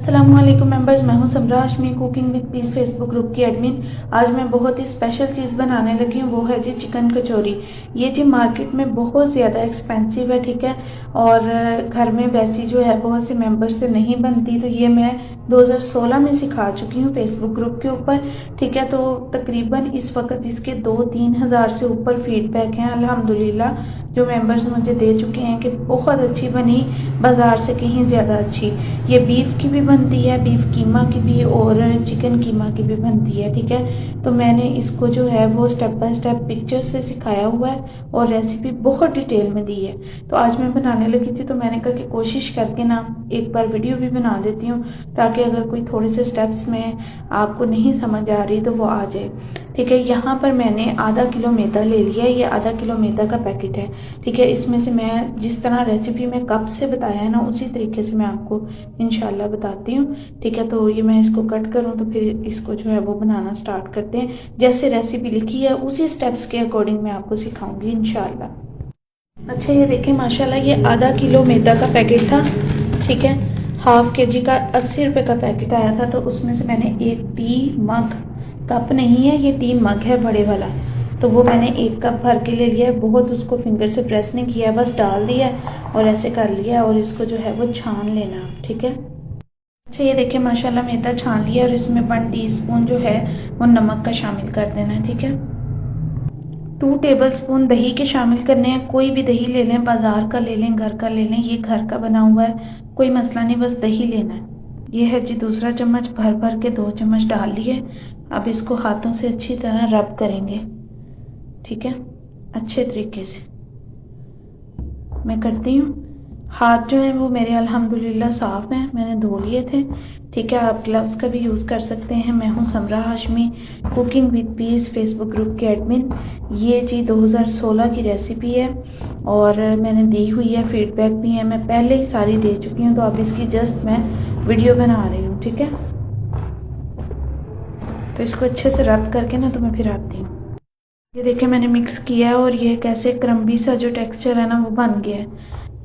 अस्सलामुअलैकुम मेंबर्स, मैं हूं Samra Hashmi, cooking with peace Facebook group की एडमिन। आज मैं बहुत ही स्पेशल चीज़ बनाने लगी हूं, वो है जी चिकन कचौरी। ये जी मार्केट में बहुत ज़्यादा एक्सपेंसिव है, ठीक है, और घर में वैसी जो है बहुत से मेंबर्स से नहीं बनती। तो ये मैं 2016 में सिखा चुकी हूँ फेसबुक ग्रुप के ऊपर, ठीक है। तो तकरीबन इस वक्त इसके 2-3 हज़ार से ऊपर फीडबैक हैं अल्हम्दुलिल्लाह, जो मेंबर्स मुझे दे चुके हैं कि बहुत अच्छी बनी, बाज़ार से कहीं ज़्यादा अच्छी। ये बीफ की भी बनती है, बीफ कीमा की भी और चिकन कीमा की भी बनती है, ठीक है। तो मैंने इसको जो है वो स्टेप बाय स्टेप पिक्चर से सिखाया हुआ है और रेसिपी बहुत डिटेल में दी है। तो आज मैं बनाने लगी थी तो मैंने कहा कि कोशिश करके ना एक बार वीडियो भी बना देती हूँ, ताकि अगर कोई थोड़े से स्टेप्स में आपको नहीं समझ आ रही तो वो आ जाए, ठीक है। यहाँ पर मैंने आधा किलो मैदा ले लिया है, ये आधा किलो मैदा का पैकेट है, ठीक है। इसमें से मैं जिस तरह रेसिपी में कप से बताया है ना, उसी तरीके से मैं आपको इंशाल्लाह बताती हूँ, ठीक है। तो ये मैं इसको कट करूँ तो फिर इसको जो है वो बनाना स्टार्ट करते हैं। जैसे रेसिपी लिखी है उसी स्टेप्स के अकॉर्डिंग मैं आपको सिखाऊंगी इंशाल्लाह। अच्छा, ये देखिए माशाल्लाह, ये आधा किलो मैदा का पैकेट था, ठीक है। हाफ के जी का 80 रुपये का पैकेट आया था। तो उसमें से मैंने एक टी मग, कप नहीं है ये, टी मग है बड़े वाला, तो वो मैंने एक कप भर के ले लिया है। बहुत उसको फिंगर से प्रेस नहीं किया है, बस डाल दिया है और ऐसे कर लिया है, और इसको जो है वो छान लेना, ठीक है। अच्छा, ये देखिए माशाल्लाह मैदा छान लिया और इसमें 1 टीस्पून जो है वो नमक का शामिल कर देना है, ठीक है। 2 टेबलस्पून दही के शामिल करने हैं। कोई भी दही ले लें, बाजार का ले लें, घर का ले लें, ये घर का बना हुआ है, कोई मसला नहीं, बस दही लेना है। ये है जी दूसरा चम्मच, भर भर के 2 चम्मच डाल लिए। अब इसको हाथों से अच्छी तरह रब करेंगे, ठीक है, अच्छे तरीके से मैं करती हूँ। हाथ जो है वो मेरे अल्हम्दुलिल्लाह साफ़ हैं, मैंने धो लिए थे, ठीक है। आप ग्लव्स का भी यूज़ कर सकते हैं। मैं हूँ Samra Hashmi, cooking with peace Facebook group के एडमिन। ये जी 2016 की रेसिपी है और मैंने दी हुई है, फीडबैक भी है, मैं पहले ही सारी दे चुकी हूँ। तो अब इसकी जस्ट मैं वीडियो बना रही हूँ, ठीक है। तो इसको अच्छे से रब करके ना तो मैं फिर आती हूँ। ये देखिए मैंने मिक्स किया है और ये कैसे क्रम्बी सा जो टेक्सचर है ना वो बन गया है,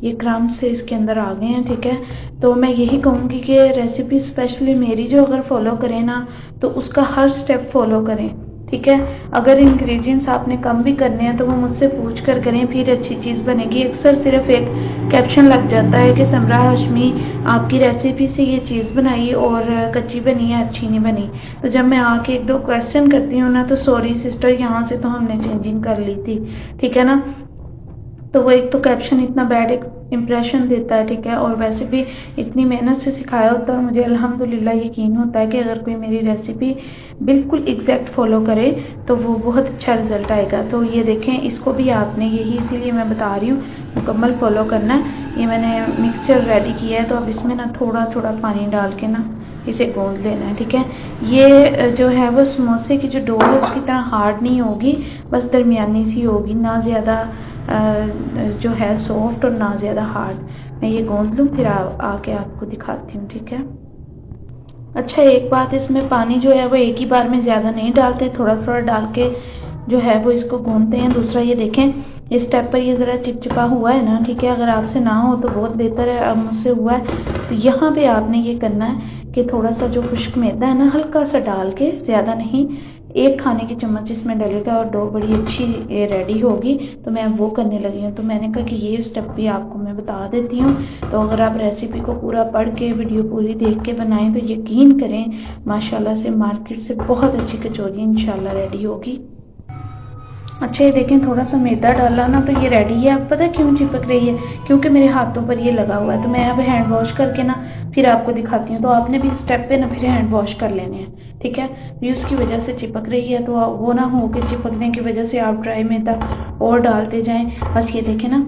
ये क्रम्ब से इसके अंदर आ गए हैं, ठीक है। तो मैं यही कहूँगी कि रेसिपी स्पेशली मेरी जो अगर फॉलो करें ना तो उसका हर स्टेप फॉलो करें, ठीक है। अगर इंग्रेडिएंट्स आपने कम भी करने हैं तो वो मुझसे पूछ कर करें, फिर अच्छी चीज़ बनेगी। अक्सर सिर्फ एक कैप्शन लग जाता है कि समरा हाशमी आपकी रेसिपी से ये चीज़ बनाई और कच्ची बनी है, अच्छी नहीं बनी। तो जब मैं आके 1-2 क्वेश्चन करती हूँ ना तो सॉरी सिस्टर, यहाँ से तो हमने चेंजिंग कर ली थी, ठीक है ना। तो वो एक तो कैप्शन इतना बैड एक इम्प्रेशन देता है, ठीक है, और वैसे भी इतनी मेहनत से सिखाया होता है और मुझे अल्हम्दुलिल्लाह यकीन होता है कि अगर कोई मेरी रेसिपी बिल्कुल एग्जैक्ट फॉलो करे तो वो बहुत अच्छा रिजल्ट आएगा। तो ये देखें, इसको भी आपने यही, इसीलिए मैं बता रही हूँ, मुकम्मल फॉलो करना है। ये मैंने मिक्सचर रेडी किया है, तो अब इसमें ना थोड़ा थोड़ा पानी डाल के ना इसे गूंद लेना है, ठीक है। ये जो है वो समोसे की जो डो है उसकी तरह हार्ड नहीं होगी, बस दरमियानी सी होगी, ना ज़्यादा जो है सॉफ्ट और ना ज़्यादा हार्ड। मैं ये गूंद लूँ फिर आके आपको दिखाती हूँ, ठीक है। अच्छा, एक बात, इसमें पानी जो है वो एक ही बार में ज़्यादा नहीं डालते, थोड़ा थोड़ा डाल के जो है वो इसको गूंदते हैं। दूसरा ये देखें, इस स्टेप पर ये ज़रा चिपचिपा हुआ है ना, ठीक है। अगर आपसे ना हो तो बहुत बेहतर है, अब मुझसे हुआ है। तो यहाँ पे आपने ये करना है कि थोड़ा सा जो खुश्क मैदा है ना हल्का सा डाल के, ज़्यादा नहीं, 1 खाने की चम्मच इसमें डलेगा और डो बड़ी अच्छी रेडी होगी। तो मैं वो करने लगी हूँ। तो मैंने कहा कि ये स्टेप भी आपको मैं बता देती हूँ। तो अगर आप रेसिपी को पूरा पढ़ के, वीडियो पूरी देख के बनाएं तो यकीन करें माशाल्लाह से मार्केट से बहुत अच्छी कचौरी इंशाल्लाह रेडी होगी। अच्छा, ये देखें थोड़ा सा मैदा डाला ना तो ये रेडी है। अब पता है क्यों चिपक रही है? क्योंकि मेरे हाथों पर ये लगा हुआ है। तो मैं अब हैंड वॉश करके ना फिर आपको दिखाती हूँ। तो आपने भी स्टेप पे ना फिर हैंड वॉश कर लेने हैं, ठीक है। ये उसकी वजह से चिपक रही है, तो वो ना हो कि चिपकने की वजह से आप ड्राई मैदा और डालते जाएँ। बस ये देखें ना,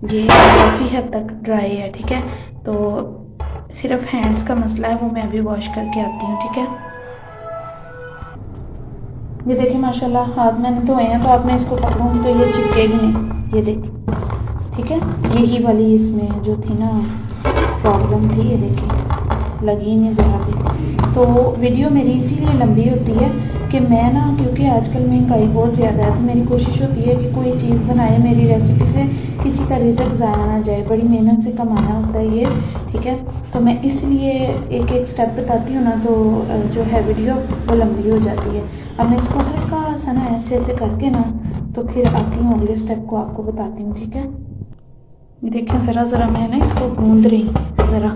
ये काफ़ी हद तक ड्राई है, ठीक है। तो सिर्फ हैंड्स का मसला है, वो मैं अभी वॉश करके आती हूँ, ठीक है। ये देखिए माशाल्लाह हाथ मैंने धोए हैं, तो अब मैं इसको पकड़ूंगी तो ये चिपकेगी नहीं, ये देखिए, ठीक है। यही वाली इसमें जो थी ना प्रॉब्लम थी, ये देखिए लगी नहीं ज़रा भी। तो वीडियो मेरी इसीलिए लंबी होती है कि मैं ना, क्योंकि आजकल महंगाई बहुत ज़्यादा है, तो मेरी कोशिश होती है कि कोई चीज़ बनाए मेरी रेसिपी से कि किसी का रिज़्क ज़ाया ना जाए, बड़ी मेहनत से कमाना होता है ये, ठीक है। तो मैं इसलिए एक एक स्टेप बताती हूँ ना, तो जो है वीडियो वो लंबी हो जाती है। अब मैं इसको हल्का सा ना ऐसे ऐसे करके ना, तो फिर आती हूँ अगले स्टेप को आपको बताती हूँ, ठीक है। देखिए ज़रा ज़रा मैं ना इसको गूंद रही हूँ, ज़रा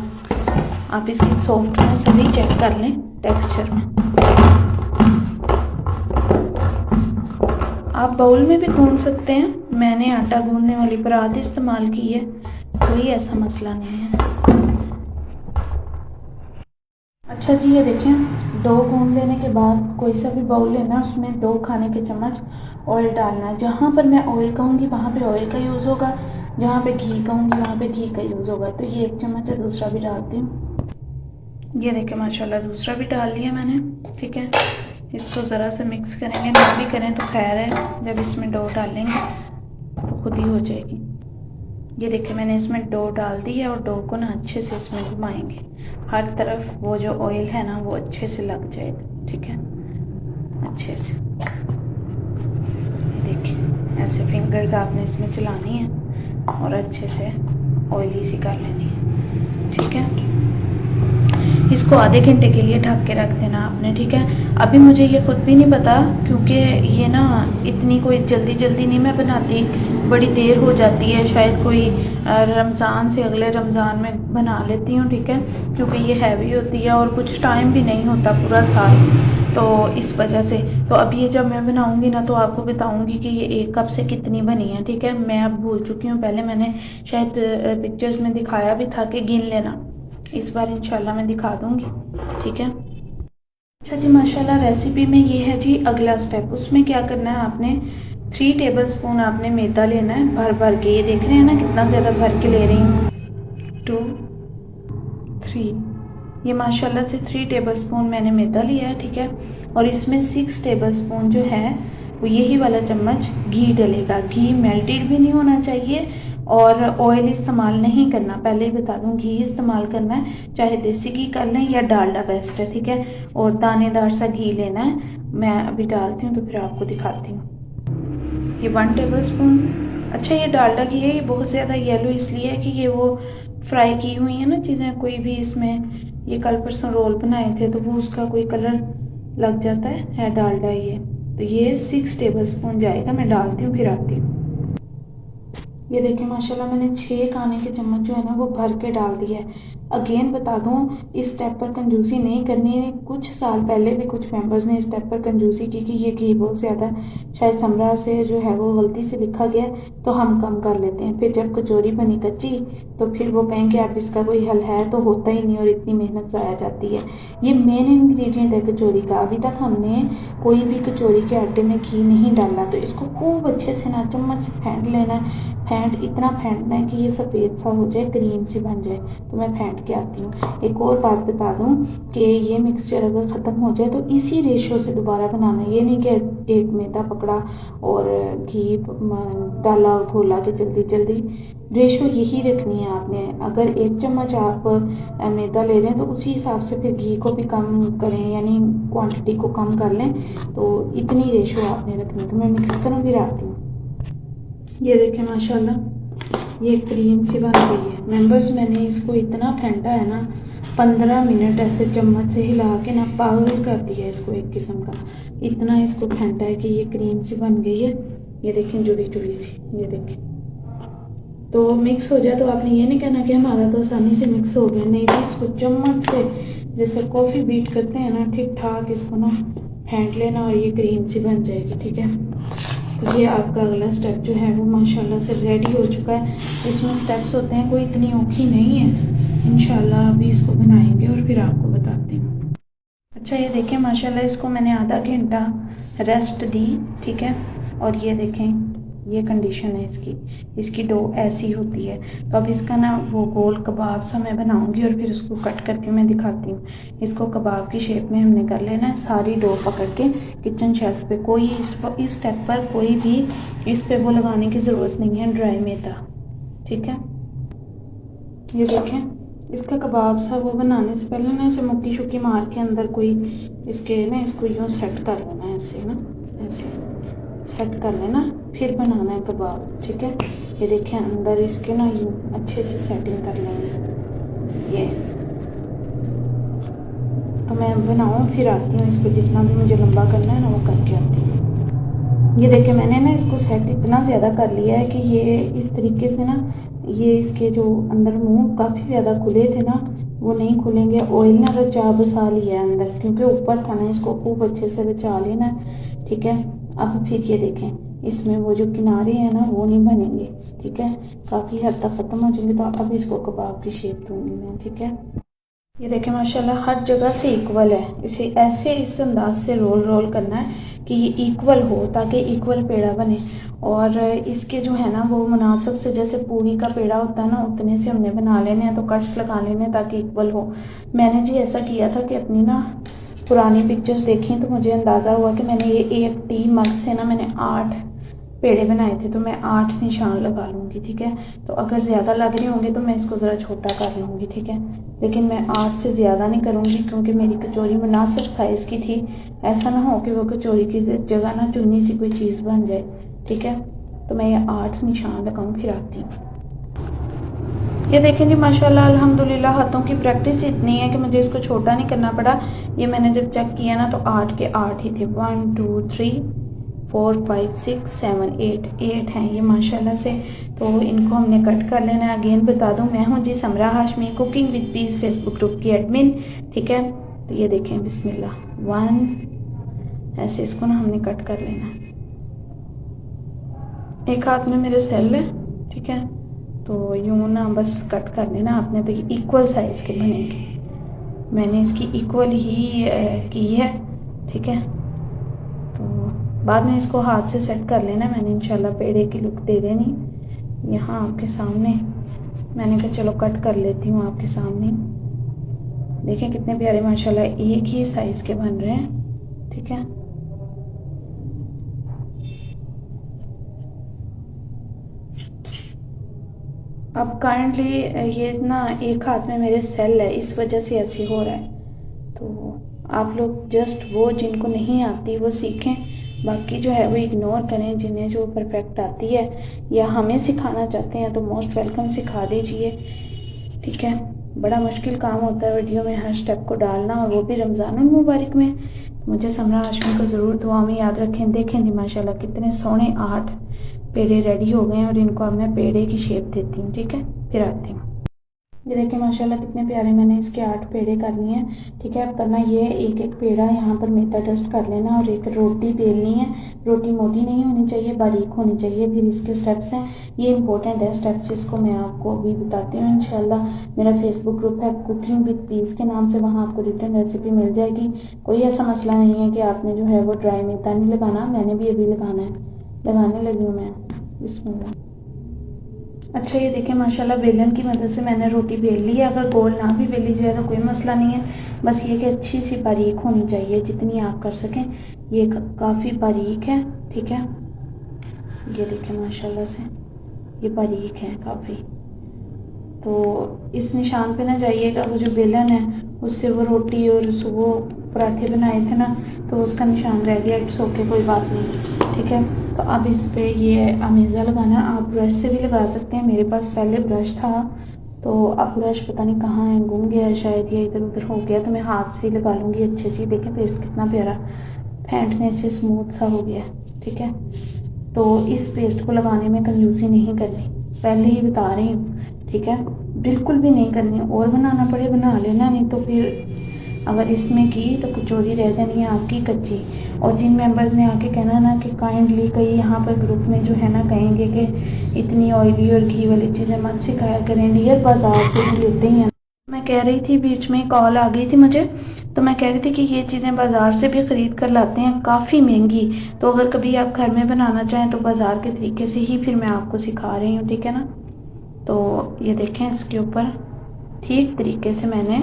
आप इसकी सॉफ्टनेस सभी चेक कर लें टेक्सचर में। आप बाउल में भी गूंद सकते हैं, मैंने आटा गूंदने वाली परात इस्तेमाल की है, कोई ऐसा मसला नहीं है। अच्छा जी, ये देखें डो गूंद लेने के बाद कोई सा भी बाउल लेना, उसमें 2 खाने के चम्मच ऑयल डालना है। जहाँ पर मैं ऑयल कहूँगी वहाँ पे ऑयल का यूज़ होगा, जहाँ पे घी कहूँगी वहाँ पे घी का यूज़ होगा। तो ये 1 चम्मच है, दूसरा भी डालती हूँ। ये देखें माशाल्लाह दूसरा भी डाल लिया मैंने, ठीक है। इसको ज़रा से मिक्स करेंगे, ना भी करें तो खैर है, जब इसमें डो डालेंगे तो खुद ही हो जाएगी। ये देखिए मैंने इसमें डो डाल दी है और डो को ना अच्छे से इसमें घुमाएंगे, हर तरफ वो जो ऑयल है ना वो अच्छे से लग जाएगा, ठीक है, अच्छे से। ये देखिए ऐसे फिंगर्स आपने इसमें चलानी है और अच्छे से ऑयली सी कर लेनी है, ठीक है। इसको आधे घंटे के लिए ढक के रख देना आपने, ठीक है। अभी मुझे ये खुद भी नहीं पता, क्योंकि ये ना इतनी कोई जल्दी जल्दी नहीं मैं बनाती, बड़ी देर हो जाती है, शायद कोई रमज़ान से अगले रमज़ान में बना लेती हूँ, ठीक है, क्योंकि ये हैवी होती है और कुछ टाइम भी नहीं होता पूरा साल, तो इस वजह से। तो अब ये जब मैं बनाऊँगी ना तो आपको बताऊँगी कि ये 1 कप से कितनी बनी है, ठीक है। मैं अब भूल चुकी हूँ, पहले मैंने शायद पिक्चर्स में दिखाया भी था कि गिन लेना, इस बार इंशाल्लाह मैं दिखा दूँगी, ठीक है। अच्छा जी माशाल्लाह रेसिपी में ये है जी अगला स्टेप। उसमें क्या करना है आपने, 3 टेबलस्पून आपने मैदा लेना है भर भर के। ये देख रहे हैं ना कितना ज़्यादा भर के ले रही हूँ, 2 3, ये माशाल्लाह से 3 टेबलस्पून मैंने मैदा लिया है, ठीक है। और इसमें 6 टेबलस्पून जो है वो यही वाला चम्मच घी डलेगा। घी मेल्टेड भी नहीं होना चाहिए और ऑयल इस्तेमाल नहीं करना, पहले ही बता दूं, घी इस्तेमाल करना है, चाहे देसी घी कर लें या डालडा बेस्ट है, ठीक है। और दानेदार सा घी लेना है। मैं अभी डालती हूँ तो फिर आपको दिखाती हूँ। ये 1 टेबलस्पून। अच्छा ये डालडा घी है, ये बहुत ज़्यादा येलो इसलिए है कि ये वो फ्राई की हुई है ना चीज़ें, कोई भी इसमें, ये कल परसों रोल बनाए थे तो वो उसका कोई कलर लग जाता है डालडा ये। तो ये 6 टेबलस्पून जाएगा, मैं डालती हूँ फिर आती हूँ। ये देखिए माशाल्लाह मैंने 6 खाने के चम्मच जो है ना वो भर के डाल दिया है। अगेन बता दूं, इस स्टेप पर कंजूसी नहीं करनी है। कुछ साल पहले भी कुछ मेंबर्स ने इस स्टेप पर कंजूसी की कि ये घी बहुत ज़्यादा, शायद समरा से जो है वो गलती से लिखा गया, तो हम कम कर लेते हैं। फिर जब कचौरी बनी कच्ची तो फिर वो कहेंगे अब इसका कोई हल है, तो होता ही नहीं और इतनी मेहनत ज़ाया जाती है। ये मेन इंग्रेडिएंट है कचौरी का। अभी तक हमने कोई भी कचौरी के आटे में घी नहीं डाला, तो इसको खूब अच्छे से ना चम्मच से फेंट लेना है। फेंट इतना फेंटना है कि ये सफ़ेद सा हो जाए, क्रीम सी बन जाए। तो मैं फेंट के आती हूँ। एक और बात बता दूँ कि ये मिक्सचर अगर ख़त्म हो जाए तो इसी रेशो से दोबारा बनाना है। ये नहीं कि एक मैदा पकड़ा और घी डाला और घोला के जल्दी जल्दी। रेशो यही रखनी है आपने। अगर 1 चम्मच आप मैदा ले रहे हैं तो उसी हिसाब से फिर घी को भी कम करें, यानी क्वांटिटी को कम कर लें। तो इतनी रेशो आपने रखनी है। तो मैं मिक्स करूँ फिर आती हूँ। ये देखें माशाल्लाह ये क्रीम सी बन गई है। मेंबर्स मैंने इसको इतना फेंटा है ना, 15 मिनट ऐसे चम्मच से हिला के ना पागल कर दिया इसको, एक किस्म का इतना इसको फेंटा है कि ये क्रीम सी बन गई है। ये देखें जुड़ी जुड़ी सी, ये देखें। तो मिक्स हो जाए तो आपने ये नहीं कहना कि हमारा तो आसानी से मिक्स हो गया, नहीं भी इसको चम्मच से जैसे कॉफ़ी बीट करते हैं ना, ठीक ठाक इसको ना फेंट लेना और ये क्रीम सी बन जाएगी, ठीक है। ये आपका अगला स्टेप जो है वो माशाल्लाह से रेडी हो चुका है। इसमें स्टेप्स होते हैं, कोई इतनी औखी नहीं है। इंशाल्लाह अभी इसको बनाएंगे और फिर आपको बताती हूँ। अच्छा ये देखें माशाल्लाह इसको मैंने आधा घंटा रेस्ट दी, ठीक है। और ये देखें ये कंडीशन है इसकी, इसकी डो ऐसी होती है। तो अब इसका ना वो गोल कबाब सा मैं बनाऊंगी और फिर उसको कट करके मैं दिखाती हूँ। इसको कबाब की शेप में हमने कर लेना है, सारी डो पकड़ के किचन शेल्फ पे। कोई इस स्टेप पर कोई भी इस पे वो लगाने की ज़रूरत नहीं है, ड्राई मैदा, ठीक है। ये देखें इसका कबाब सा वो बनाने से पहले ना इसे मुक्की शुक्की मार के अंदर कोई इसके ना इसको यूँ सेट कर लेना है, ऐसे ना ऐसे सेट कर लेना। फिर बनाना है कबाब, ठीक है। ये देखें अंदर इसके ना यूँ अच्छे से सेटिंग कर लेंगे। ये तो मैं बनाऊँ फिर आती हूँ, इसको जितना भी मुझे लंबा करना है ना वो करके आती हूँ। ये देखें मैंने ना इसको सेट इतना ज़्यादा कर लिया है कि ये इस तरीके से ना, ये इसके जो अंदर मुंह काफ़ी ज़्यादा खुले थे ना वो नहीं खुलेंगे। ऑयल ना बचा बसा लिया है अंदर, क्योंकि ऊपर था ना, इसको खूब अच्छे से बचा लेना, ठीक है। अब फिर ये देखें इसमें वो जो किनारे हैं ना वो नहीं बनेंगे, ठीक है, काफ़ी हद तक ख़त्म हो जाएंगे। तो अब इसको कबाब की शेप दूंगी मैं, ठीक है। ये देखें माशाल्लाह हर जगह से इक्वल है, इसे ऐसे इस अंदाज से रोल करना है कि ये इक्वल हो, ताकि इक्वल पेड़ा बने। और इसके जो है ना वो मुनासिब से, जैसे पूरी का पेड़ा होता है ना उतने से हमने बना लेने हैं, तो कट्स लगा लेने हैं ताकि इक्वल हो। मैंने जी ऐसा किया था कि अपनी ना पुरानी पिक्चर्स देखी तो मुझे अंदाज़ा हुआ कि मैंने ये एक टी मग से ना मैंने 8 पेड़े बनाए थे, तो मैं 8 निशान लगा लूँगी, ठीक है। तो अगर ज़्यादा लग रहे होंगे तो मैं इसको ज़रा छोटा कर लूँगी, ठीक है। लेकिन मैं 8 से ज़्यादा नहीं करूँगी, क्योंकि मेरी कचौरी मुनासिब साइज़ की थी। ऐसा ना हो कि वो कचौरी की जगह ना चुन्नी सी कोई चीज़ बन जाए, ठीक है। तो मैं ये 8 निशान लगाऊँ फिर आती हूँ। ये देखें जी माशाल्लाह अल्हम्दुलिल्लाह हाथों की प्रैक्टिस इतनी है कि मुझे इसको छोटा नहीं करना पड़ा। ये मैंने जब चेक किया ना तो 8 के 8 ही थे। 1 2 3 4 5 6 7 8 हैं ये माशाल्लाह से। तो इनको हमने कट कर लेना है। अगेन बता दूं मैं हूं जी Samra Hashmi, cooking with peace Facebook group की एडमिन, ठीक है। तो ये देखें बिस्मिल्लाह 1 ऐसे इसको ना हमने कट कर लेना। एक हाथ में मेरे सेल है, ठीक है। तो यूँ ना बस कट कर लेना आपने, तो ये इक्वल साइज़ के बनेंगे। मैंने इसकी इक्वल ही की है, ठीक है। तो बाद में इसको हाथ से सेट कर लेना। मैंने इंशाल्लाह पेड़े की लुक दे देनी यहाँ आपके सामने। मैंने कहा चलो कट कर लेती हूँ आपके सामने। देखें कितने प्यारे माशाल्लाह एक ही साइज़ के बन रहे हैं, ठीक है। अब काइंडली ये ना एक हाथ में मेरे सेल है, इस वजह से ऐसे हो रहा है। तो आप लोग जस्ट वो जिनको नहीं आती वो सीखें, बाकी जो है वो इग्नोर करें। जिन्हें जो परफेक्ट आती है या हमें सिखाना चाहते हैं तो मोस्ट वेलकम, सिखा दीजिए, ठीक है। बड़ा मुश्किल काम होता है वीडियो में हर स्टेप को डालना, और वो भी रमज़ानुल मुबारक में। मुझे समरा हाशमी को ज़रूर दुआ में याद रखें। देखें जी माशाल्लाह कितने सोहने 8 पेड़े रेडी हो गए हैं, और इनको अब मैं पेड़े की शेप देती हूँ, ठीक है। फिर आती हूँ। ये देखिए माशाल्लाह कितने प्यारे मैंने इसके 8 पेड़े कर लिए हैं, ठीक है। अब करना ये है एक एक पेड़ा यहाँ पर मैदा डस्ट कर लेना, और एक रोटी बेलनी है। रोटी मोटी नहीं होनी चाहिए, बारीक होनी चाहिए। फिर इसके स्टेप्स हैं, ये इंपॉर्टेंट है स्टेप्स, इसको मैं आपको अभी बताती हूँ इंशाल्लाह। मेरा फेसबुक ग्रुप है कुकिंग विद पीस के नाम से, वहाँ आपको रिटर्न रेसिपी मिल जाएगी। कोई ऐसा मसला नहीं है कि आपने जो है वो ड्राई मैदा नहीं लगाना, मैंने भी अभी लगाना है, लगाने लगी हूँ मैं, बिस्मिल्लाह। अच्छा ये देखें माशाल्लाह बेलन की मदद से मैंने रोटी बेल ली है। अगर गोल ना भी बेली जाए तो कोई मसला नहीं है, बस ये कि अच्छी सी बारीक होनी चाहिए, जितनी आप कर सकें। ये काफ़ी बारीक है, ठीक है। ये देखें माशाल्लाह से ये बारीक है काफ़ी। तो इस निशान पे ना जाइएगा, वो जो बेलन है उससे वो रोटी और वो पराठे बनाए थे ना, तो उसका निशान रह गया। इट्स ओके, कोई बात नहीं, ठीक है। तो अब इस पे ये अमेज़ा लगाना, आप ब्रश से भी लगा सकते हैं। मेरे पास पहले ब्रश था, तो अब ब्रश पता नहीं कहाँ है, गुम गया है शायद, या इधर उधर हो गया, तो मैं हाथ से ही लगा लूँगी अच्छे से। देखें पेस्ट कितना प्यारा फेंटने से स्मूथ सा हो गया, ठीक है। तो इस पेस्ट को लगाने में कंजूसी नहीं करनी, पहले ही बता रही हूँ, ठीक है। बिल्कुल भी नहीं करनी, और बनाना पड़े बना लेना, नहीं तो फिर अगर इसमें की तो कचौरी रह जानी है आपकी कच्ची। और जिन मेंबर्स ने आके कहना ना कि काइंडली कई यहाँ पर ग्रुप में जो है ना कहेंगे कि इतनी ऑयली और घी वाली चीज़ें मत सिखाया करें, डियर बाजार से भी लेते ही हैं। मैं कह रही थी बीच में कॉल आ गई थी मुझे, तो मैं कह रही थी कि ये चीज़ें बाज़ार से भी ख़रीद कर लाते हैं काफ़ी महंगी। तो अगर कभी आप घर में बनाना चाहें तो बाज़ार के तरीके से ही फिर मैं आपको सिखा रही हूँ, ठीक है ना। तो ये देखें इसके ऊपर ठीक तरीके से मैंने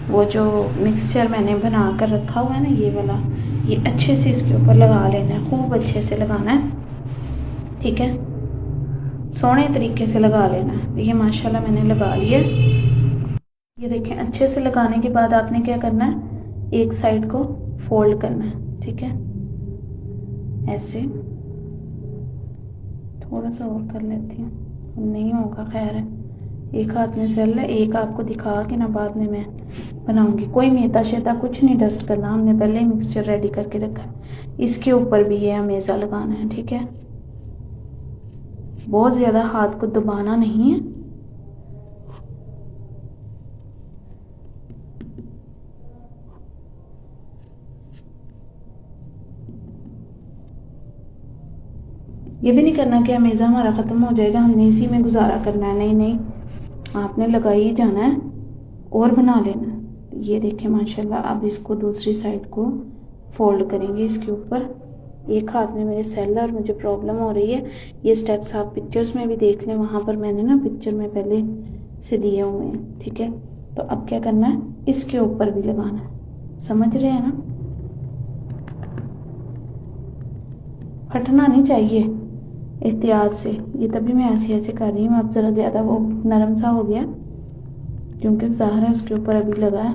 वो जो मिक्सचर मैंने बना कर रखा हुआ है ना ये वाला, ये अच्छे से इसके ऊपर लगा लेना है, खूब अच्छे से लगाना है, ठीक है। सोने तरीके से लगा लेना है। ये माशाल्लाह मैंने लगा लिया। ये देखें अच्छे से लगाने के बाद आपने क्या करना है, एक साइड को फोल्ड करना है, ठीक है, ऐसे। थोड़ा सा और कर लेती हूँ, नहीं होगा खैर। एक हाथ में सेल है, एक आपको दिखा के ना बाद में मैं बनाऊंगी। कोई मैदा शैदा कुछ नहीं डस्ट करना, हमने पहले ही मिक्सचर रेडी करके रखा है। इसके ऊपर भी ये अमेज़ा लगाना है, ठीक है। बहुत ज़्यादा हाथ को दबाना नहीं है। ये भी नहीं करना कि अमेज़ा हमारा ख़त्म हो जाएगा, हमने इसी में गुजारा करना है। नहीं नहीं, आपने लगा ही जाना है और बना लेना है। ये देखें माशाल्लाह। अब इसको दूसरी साइड को फोल्ड करेंगे इसके ऊपर। एक हाथ में मेरे सेल और मुझे प्रॉब्लम हो रही है। ये स्टेप्स आप पिक्चर्स में भी देख लें, वहाँ पर मैंने ना पिक्चर में पहले से दिए हुए हैं, ठीक है। तो अब क्या करना है, इसके ऊपर भी लगाना है, समझ रहे हैं ना। फटना नहीं चाहिए, एहतियात से। ये तभी मैं ऐसे ऐसे कर रही हूँ। अब ज़रा ज़्यादा वो नरम सा हो गया क्योंकि ज़ाहिर है उसके ऊपर अभी लगा है,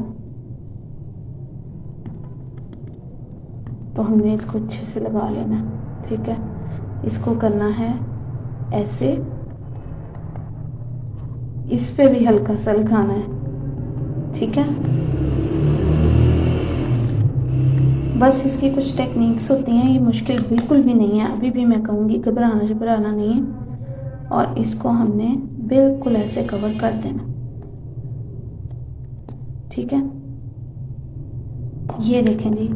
तो हमने इसको अच्छे से लगा लेना है, ठीक है। इसको करना है ऐसे, इस पे भी हल्का सा लगाना है, ठीक है। बस इसकी कुछ टेक्निक्स होती हैं, ये मुश्किल बिल्कुल भी नहीं है। अभी भी मैं कहूँगी घबराना नहीं है। और इसको हमने बिल्कुल ऐसे कवर कर देना, ठीक है। ये देखें जी,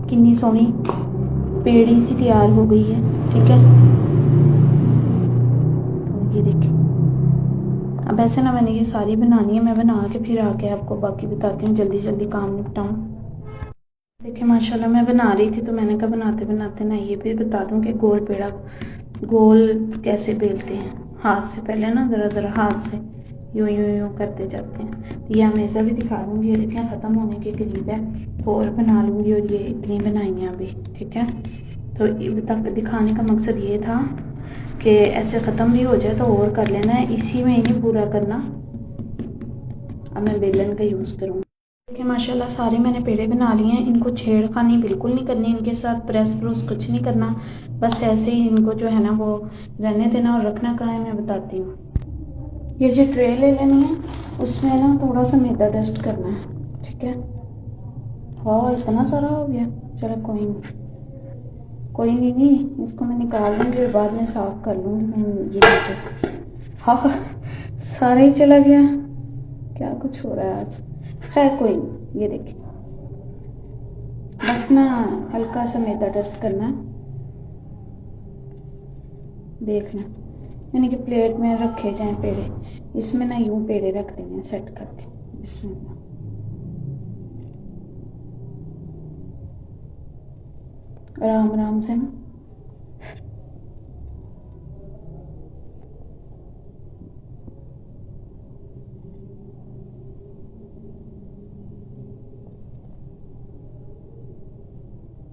कितनी सोहनी पेड़ी सी तैयार हो गई है, ठीक है। तो ये देखें, अब ऐसे ना मैंने ये सारी बनानी है, मैं बना के फिर आके आपको बाकी बताती हूँ, जल्दी जल्दी काम निपटाऊँ। देखिए माशाल्लाह मैं बना रही थी तो मैंने कहा बनाते बनाते ना ये भी बता दूं कि गोल पेड़ा गोल कैसे बेलते हैं। हाथ से पहले ना ज़रा ज़रा हाथ से यूं यूं यूं करते जाते हैं। तो ये अमेज़ा भी दिखा दूँगी, ये देखें ख़त्म होने के करीब है, तो और बना लूँगी। और ये इतनी बनाई हैं अभी, ठीक है। तो ये दिखाने का मकसद ये था कि ऐसे ख़त्म भी हो जाए तो और कर लेना है, इसी में ही पूरा करना। अब मैं बेलन का यूज़ करूँगी। देखिए माशाल्लाह सारे मैंने पेड़े बना लिए हैं। इनको छेड़खानी बिल्कुल नहीं करनी, इनके साथ प्रेस प्रूस कुछ नहीं करना, बस ऐसे ही इनको जो है ना वो रहने देना। और रखना कहाँ है मैं बताती हूँ। ये जो ट्रे ले लेनी है, उसमें ना थोड़ा सा मैदा डस्ट करना है, ठीक है। हाँ इतना सारा हो गया, चलो कोई नहीं, इसको मैं निकाल लूँगी और बाद में साफ़ कर लूँगी मैं ये नीचे से। हाँ सारा ही चला गया, क्या कुछ हो रहा है आज। खैर कोई नहीं, ये देखिए बस ना हल्का सा मैदा डस्ट करना है। देखना यानी कि प्लेट में रखे जाएं पेड़े, इसमें ना यूं पेड़े रख देंगे सेट करके, इसमें आराम आराम से ना।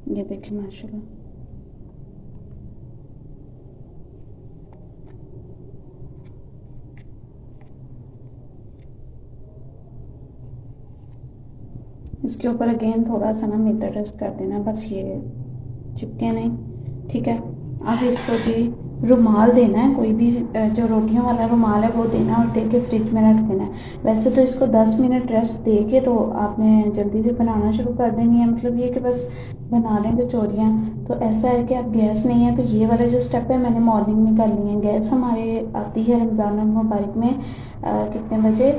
ये देखिए माशाल्लाह। इसके ऊपर अगेन थोड़ा सा ना मैदा डस्ट कर देना, बस ये चिपके नहीं, ठीक है। अब इसको जी रुमाल देना है, कोई भी जो रोटियों वाला रुमाल है वो देना और दे के फ्रिज में रख देना है। वैसे तो इसको 10 मिनट रेस्ट दे के तो आपने जल्दी से बनाना शुरू कर देनी है, मतलब ये कि बस बना लें कचौरियाँ। तो ऐसा है कि अब गैस नहीं है, तो ये वाला जो स्टेप है मैंने मॉर्निंग में कर ली है। गैस हमारे आती है रमज़ान मुबारक में कितने बजे,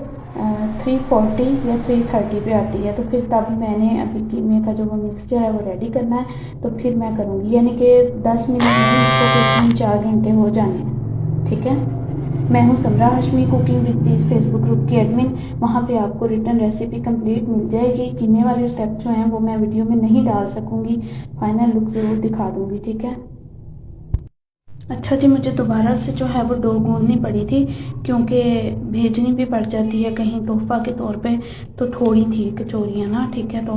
3:40 या 3:30 पे आती है। तो फिर तब मैंने अभी कीमे का जो वो मिक्सचर है वो रेडी करना है, तो फिर मैं करूँगी। यानी कि 10 मिनट में इसको 3-4 घंटे हो जाने हैं, ठीक है। मैं हूँ Samra Hashmi, cooking with peace Facebook group की एडमिन। वहाँ पे आपको रिटर्न रेसिपी कंप्लीट मिल जाएगी। कीमे वाले स्टेप जो हैं वो मैं वीडियो में नहीं डाल सकूँगी, फाइनल लुक ज़रूर दिखा दूँगी, ठीक है। अच्छा जी, मुझे दोबारा से जो है वो डो गूंदनी पड़ी थी क्योंकि भेजनी भी पड़ जाती है कहीं तोहफ़ा के तौर पे, तो थोड़ी थी कचौरियाँ ना, ठीक है। तो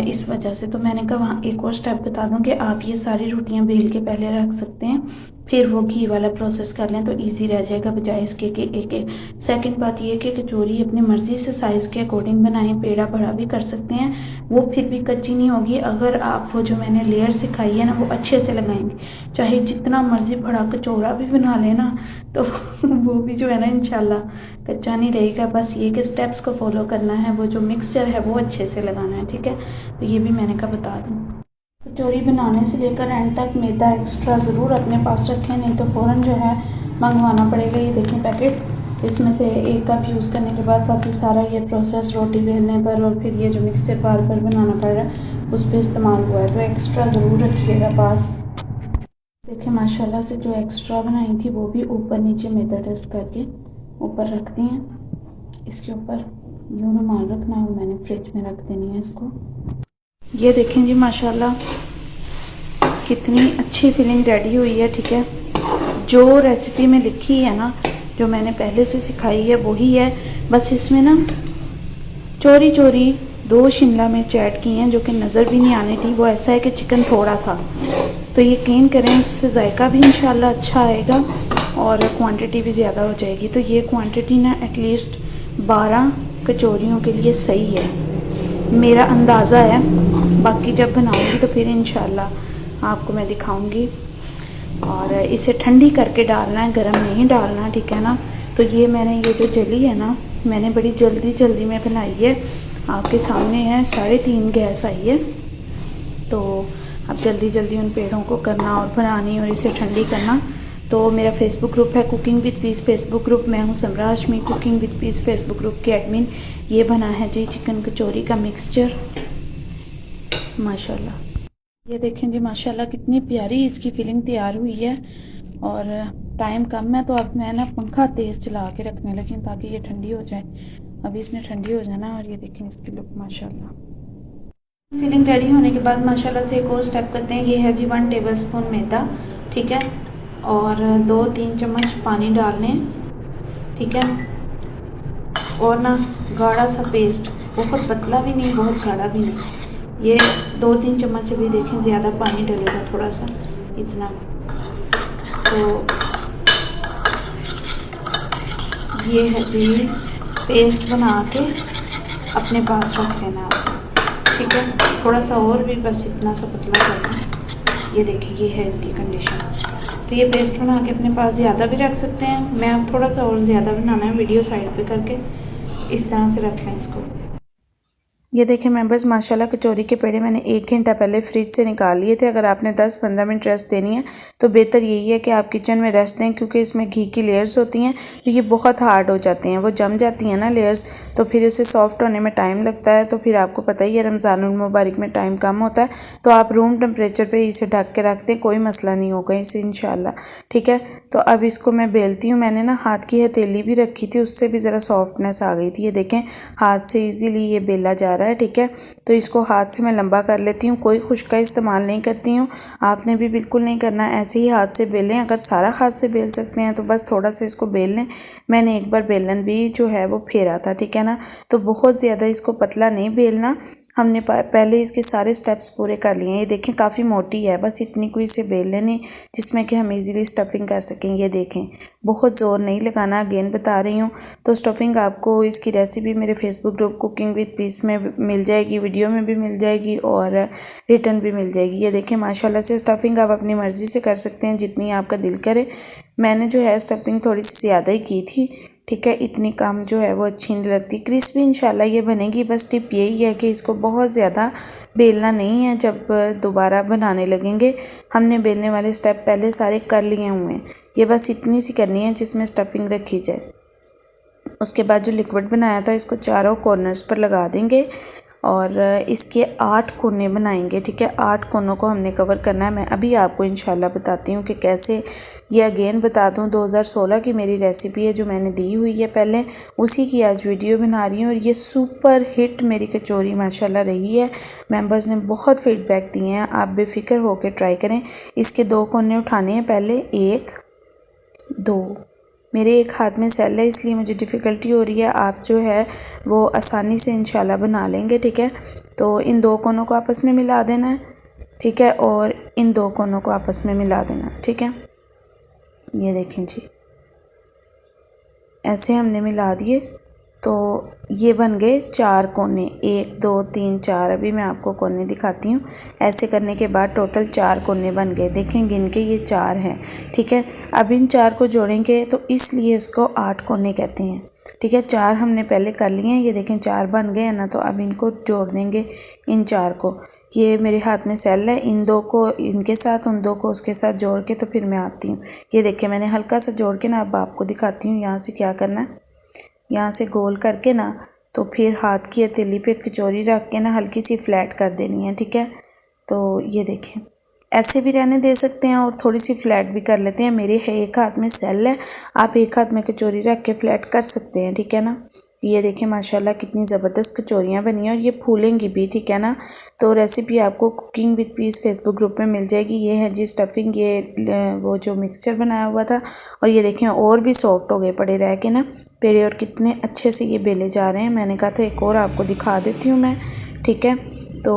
इस वजह से तो मैंने कहा वहाँ एक और स्टेप बता दूँ कि आप ये सारी रोटियाँ बेल के पहले रख सकते हैं। फिर वो घी वाला प्रोसेस कर लें तो इजी रह जाएगा, बजाय इसके कि एक सेकंड बात ये है कि कचौरी अपनी मर्ज़ी से साइज़ के अकॉर्डिंग बनाएं, पेड़ा बड़ा भी कर सकते हैं, वो फिर भी कच्ची नहीं होगी अगर आप वो जो मैंने लेयर सिखाई है ना वो अच्छे से लगाएंगे। चाहे जितना मर्ज़ी बड़ा कचौरा भी बना लेना तो वो भी जो है ना इंशाल्लाह कच्चा नहीं रहेगा। बस ये कि स्टेप्स को फॉलो करना है, वो जो मिक्सचर है वो अच्छे से लगाना है, ठीक है। तो ये भी मैंने कहा बता दूँ। कचौरी बनाने से लेकर एंड तक मैदा एक्स्ट्रा ज़रूर अपने पास रखें, नहीं तो फ़ौरन जो है मंगवाना पड़ेगा। ये देखें पैकेट, इसमें से 1 कप यूज़ करने के बाद बाकी सारा ये प्रोसेस रोटी बेलने पर और फिर ये जो मिक्सचर बार बार बनाना पड़ रहा है उस पर इस्तेमाल हुआ है, तो एक्स्ट्रा ज़रूर रखिएगा पास। देखिए माशाल्लाह से जो एक्स्ट्रा बनाई थी वो भी ऊपर नीचे मैदा डस्ट करके ऊपर रख दी हैं। इसके ऊपर यूँ रुमाल रखना है और मैंने फ्रिज में रख देनी है इसको। ये देखें जी माशाल्लाह कितनी अच्छी फिलिंग रेडी हुई है, ठीक है। जो रेसिपी में लिखी है ना, जो मैंने पहले से सिखाई है वही है, बस इसमें ना चोरी चोरी 2 शिमला मिर्च ऐड की हैं जो कि नज़र भी नहीं आनी थी। वो ऐसा है कि चिकन थोड़ा था, तो यकीन करें उससे जायका भी इंशाल्लाह अच्छा आएगा और क्वांटिटी भी ज़्यादा हो जाएगी। तो ये क्वांटिटी ना एटलीस्ट 12 कचौरियों के लिए सही है, मेरा अंदाज़ा है। बाकी जब बनाऊंगी तो फिर इंशाल्लाह आपको मैं दिखाऊंगी। और इसे ठंडी करके डालना है, गरम नहीं डालना, ठीक है ना। तो ये मैंने ये जो जली है ना, मैंने बड़ी जल्दी में बनाई है, आपके सामने है 3:30 गैस आई है। तो अब जल्दी उन पेड़ों को करना और बनानी और इसे ठंडी करना। तो मेरा फेसबुक ग्रुप है cooking with peace Facebook group, मैं हूँ Samra Hashmi cooking with peace Facebook group की एडमिन। ये बना है जी चिकन कचौरी का मिक्सचर माशाल्लाह। ये देखें जी माशाल्लाह कितनी प्यारी इसकी फिलिंग तैयार हुई है। और टाइम कम है तो अब मैं ना पंखा तेज़ चला के रखने लगी ताकि ये ठंडी हो जाए। अभी इसने ठंडी हो जाना। और ये देखें इसकी लुक माशाल्लाह। फिलिंग रेडी होने के बाद माशाल्लाह से एक और स्टेप करते हैं। ये है जी 1 टेबलस्पून मैदा, ठीक है, और 2-3 चम्मच पानी डाल लें, ठीक है। और ना गाढ़ा सा पेस्ट, बहुत पतला भी नहीं बहुत गाढ़ा भी नहीं, ये 2-3 चम्मच भी देखें ज़्यादा पानी डलेगा थोड़ा सा, इतना। तो ये है जी पेस्ट बना के अपने पास रख लेना आप, ठीक है। थोड़ा सा और भी बस इतना सा पतला करना। ये देखिए ये है इसकी कंडीशन। तो ये पेस्ट बना के अपने पास ज़्यादा भी रख सकते हैं, मैं अब थोड़ा सा और ज़्यादा बनाना है, वीडियो साइड पे करके इस तरह से रख लें इसको। ये देखें मेंबर्स माशाल्लाह कचौरी के पेड़े मैंने 1 घंटा पहले फ्रिज से निकाल लिए थे। अगर आपने 10-15 मिनट रेस्ट देनी है तो बेहतर यही है कि आप किचन में रेस्ट दें, क्योंकि इसमें घी की लेयर्स होती हैं तो ये बहुत हार्ड हो जाती हैं, वो जम जाती हैं ना लेयर्स, तो फिर उसे सॉफ्ट होने में टाइम लगता है। तो फिर आपको पता ही है रमज़ानुल मुबारक में टाइम कम होता है, तो आप रूम टेम्परेचर पर इसे ढक के रख दें, कोई मसला नहीं होगा इसे इंशाल्लाह, ठीक है। तो अब इसको मैं बेलती हूँ। मैंने ना हाथ की हथेली भी रखी थी, उससे भी ज़रा सॉफ्टनेस आ गई थी। ये देखें हाथ से ईजीली ये बेला जा रहा है, ठीक है। तो इसको हाथ से मैं लंबा कर लेती हूँ, कोई खुश का इस्तेमाल नहीं करती हूँ, आपने भी बिल्कुल नहीं करना, ऐसे ही हाथ से बेलें। अगर सारा हाथ से बेल सकते हैं तो बस थोड़ा सा इसको बेल लें। मैंने एक बार बेलन भी जो है वो फेरा था, ठीक है ना। तो बहुत ज़्यादा इसको पतला नहीं बेलना, हमने पहले इसके सारे स्टेप्स पूरे कर लिए हैं। ये देखें काफ़ी मोटी है, बस इतनी कोई इसे बेल लेनी जिसमें कि हम इजीली स्टफिंग कर सकें। ये देखें बहुत ज़ोर नहीं लगाना, अगेन बता रही हूँ। तो स्टफिंग आपको इसकी रेसिपी मेरे Facebook group cooking with piece में मिल जाएगी, वीडियो में भी मिल जाएगी और रिटर्न भी मिल जाएगी। ये देखें माशाल्लाह से स्टफिंग आप अपनी मर्ज़ी से कर सकते हैं जितनी आपका दिल करे। मैंने जो है स्टफिंग थोड़ी सी ज़्यादा ही की थी, ठीक है, इतनी कम जो है वो अच्छी नहीं लगती। क्रिस्पी इंशाल्लाह ये बनेगी, बस टिप यही है कि इसको बहुत ज़्यादा बेलना नहीं है। जब दोबारा बनाने लगेंगे, हमने बेलने वाले स्टेप पहले सारे कर लिए हुए हैं, ये बस इतनी सी करनी है जिसमें स्टफिंग रखी जाए। उसके बाद जो लिक्विड बनाया था इसको चारों कॉर्नर्स पर लगा देंगे और इसके 8 कोने बनाएंगे, ठीक है। 8 कोनों को हमने कवर करना है। मैं अभी आपको इंशाल्लाह बताती हूँ कि कैसे। ये अगेन बता दूँ 2016 की मेरी रेसिपी है जो मैंने दी हुई है पहले, उसी की आज वीडियो बना रही हूँ। और ये सुपर हिट मेरी कचौरी माशाल्लाह रही है, मेंबर्स ने बहुत फीडबैक दिए हैं। आप बेफिक्र होकर ट्राई करें। इसके 2 कोने उठाने हैं पहले, 1 2। मेरे एक हाथ में सेल है इसलिए मुझे डिफ़िकल्टी हो रही है, आप जो है वो आसानी से इंशाल्लाह बना लेंगे, ठीक है। तो इन 2 कोनों को आपस में मिला देना है, ठीक है, और इन 2 कोनों को आपस में मिला देना, ठीक है। ये देखें जी, ऐसे हमने मिला दिए तो ये बन गए 4 कोने, 1 2 3 4। अभी मैं आपको कोने दिखाती हूँ। ऐसे करने के बाद टोटल 4 कोने बन गए। देखें गिन के ये 4 हैं, ठीक है। अब इन 4 को जोड़ेंगे तो इसलिए इसको 8 कोने कहते हैं, ठीक है। 4 हमने पहले कर लिए हैं, ये देखें 4 बन गए हैं ना। तो अब इनको जोड़ देंगे, इन 4 को। ये मेरे हाथ में सेल है, इन 2 को इनके साथ, उन 2 को उसके साथ जोड़ के तो फिर मैं आती हूँ। ये देखिए मैंने हल्का सा जोड़ के ना अब आपको दिखाती हूँ। यहाँ से क्या करना है, यहाँ से गोल करके ना तो फिर हाथ की हथेली पे कचौरी रख के ना हल्की सी फ्लैट कर देनी है, ठीक है। तो ये देखें, ऐसे भी रहने दे सकते हैं और थोड़ी सी फ्लैट भी कर लेते हैं। मेरे एक हाथ में सेल है, आप एक हाथ में कचौरी रख के फ्लैट कर सकते हैं, ठीक है ना। ये देखें माशाल्लाह कितनी ज़बरदस्त कचौरियाँ बनी हैं और ये फूलेंगी भी, ठीक है ना। तो रेसिपी आपको cooking with peace Facebook group में मिल जाएगी। ये है जी स्टफिंग, ये वो जो मिक्सचर बनाया हुआ था। और ये देखें और भी सॉफ्ट हो गए पड़े रह के ना पेड़े, और कितने अच्छे से ये बेले जा रहे हैं। मैंने कहा था एक और आपको दिखा देती हूँ मैं, ठीक है। तो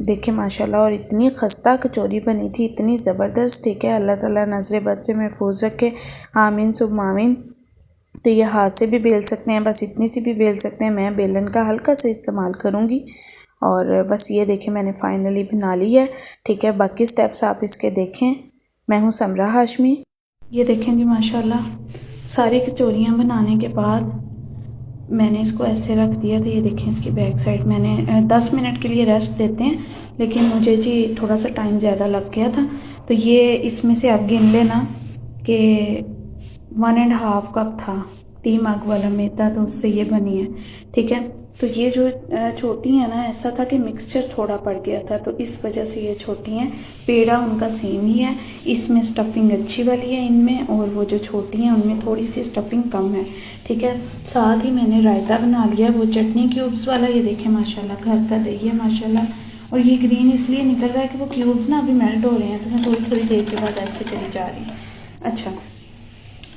देखिए माशाल्लाह, और इतनी खस्ता कचौरी बनी थी, इतनी ज़बरदस्त, ठीक है। अल्लाह ताला नज़र बद से महफूज रखे, आमीन सुब आमीन। तो ये हाथ से भी बेल सकते हैं, बस इतनी सी भी बेल सकते हैं। मैं बेलन का हल्का सा इस्तेमाल करूँगी। और बस ये देखें मैंने फाइनली बना ली है, ठीक है। बाकी स्टेप्स आप इसके देखें। मैं हूँ समरा हाशमी। ये देखें जी माशाल्लाह सारी कचौरियाँ बनाने के बाद मैंने इसको ऐसे रख दिया था। ये देखें इसकी बैक साइड मैंने 10 मिनट के लिए रेस्ट देते हैं, लेकिन मुझे जी थोड़ा सा टाइम ज़्यादा लग गया था। तो ये इसमें से आप गिन लेना कि 1.5 कप था, टी मग वाला मैदा, तो उससे ये बनी है, ठीक है। तो ये जो छोटी है ना, ऐसा था कि मिक्सचर थोड़ा पड़ गया था तो इस वजह से ये छोटी हैं। पेड़ा उनका सेम ही है, इसमें स्टफिंग अच्छी वाली है इनमें, और वो जो छोटी हैं उनमें थोड़ी सी स्टफिंग कम है, ठीक है। साथ ही मैंने रायता बना लिया, वो चटनी क्यूब्स वाला। ये देखें माशाल्लाह घर का दही है माशाल्लाह, और ये ग्रीन इसलिए निकल रहा है कि वो क्यूब्स ना अभी मेल्ट हो रहे हैं, तो मैं थोड़ी थोड़ी देर के बाद ऐसे करी जा रही हूँ। अच्छा,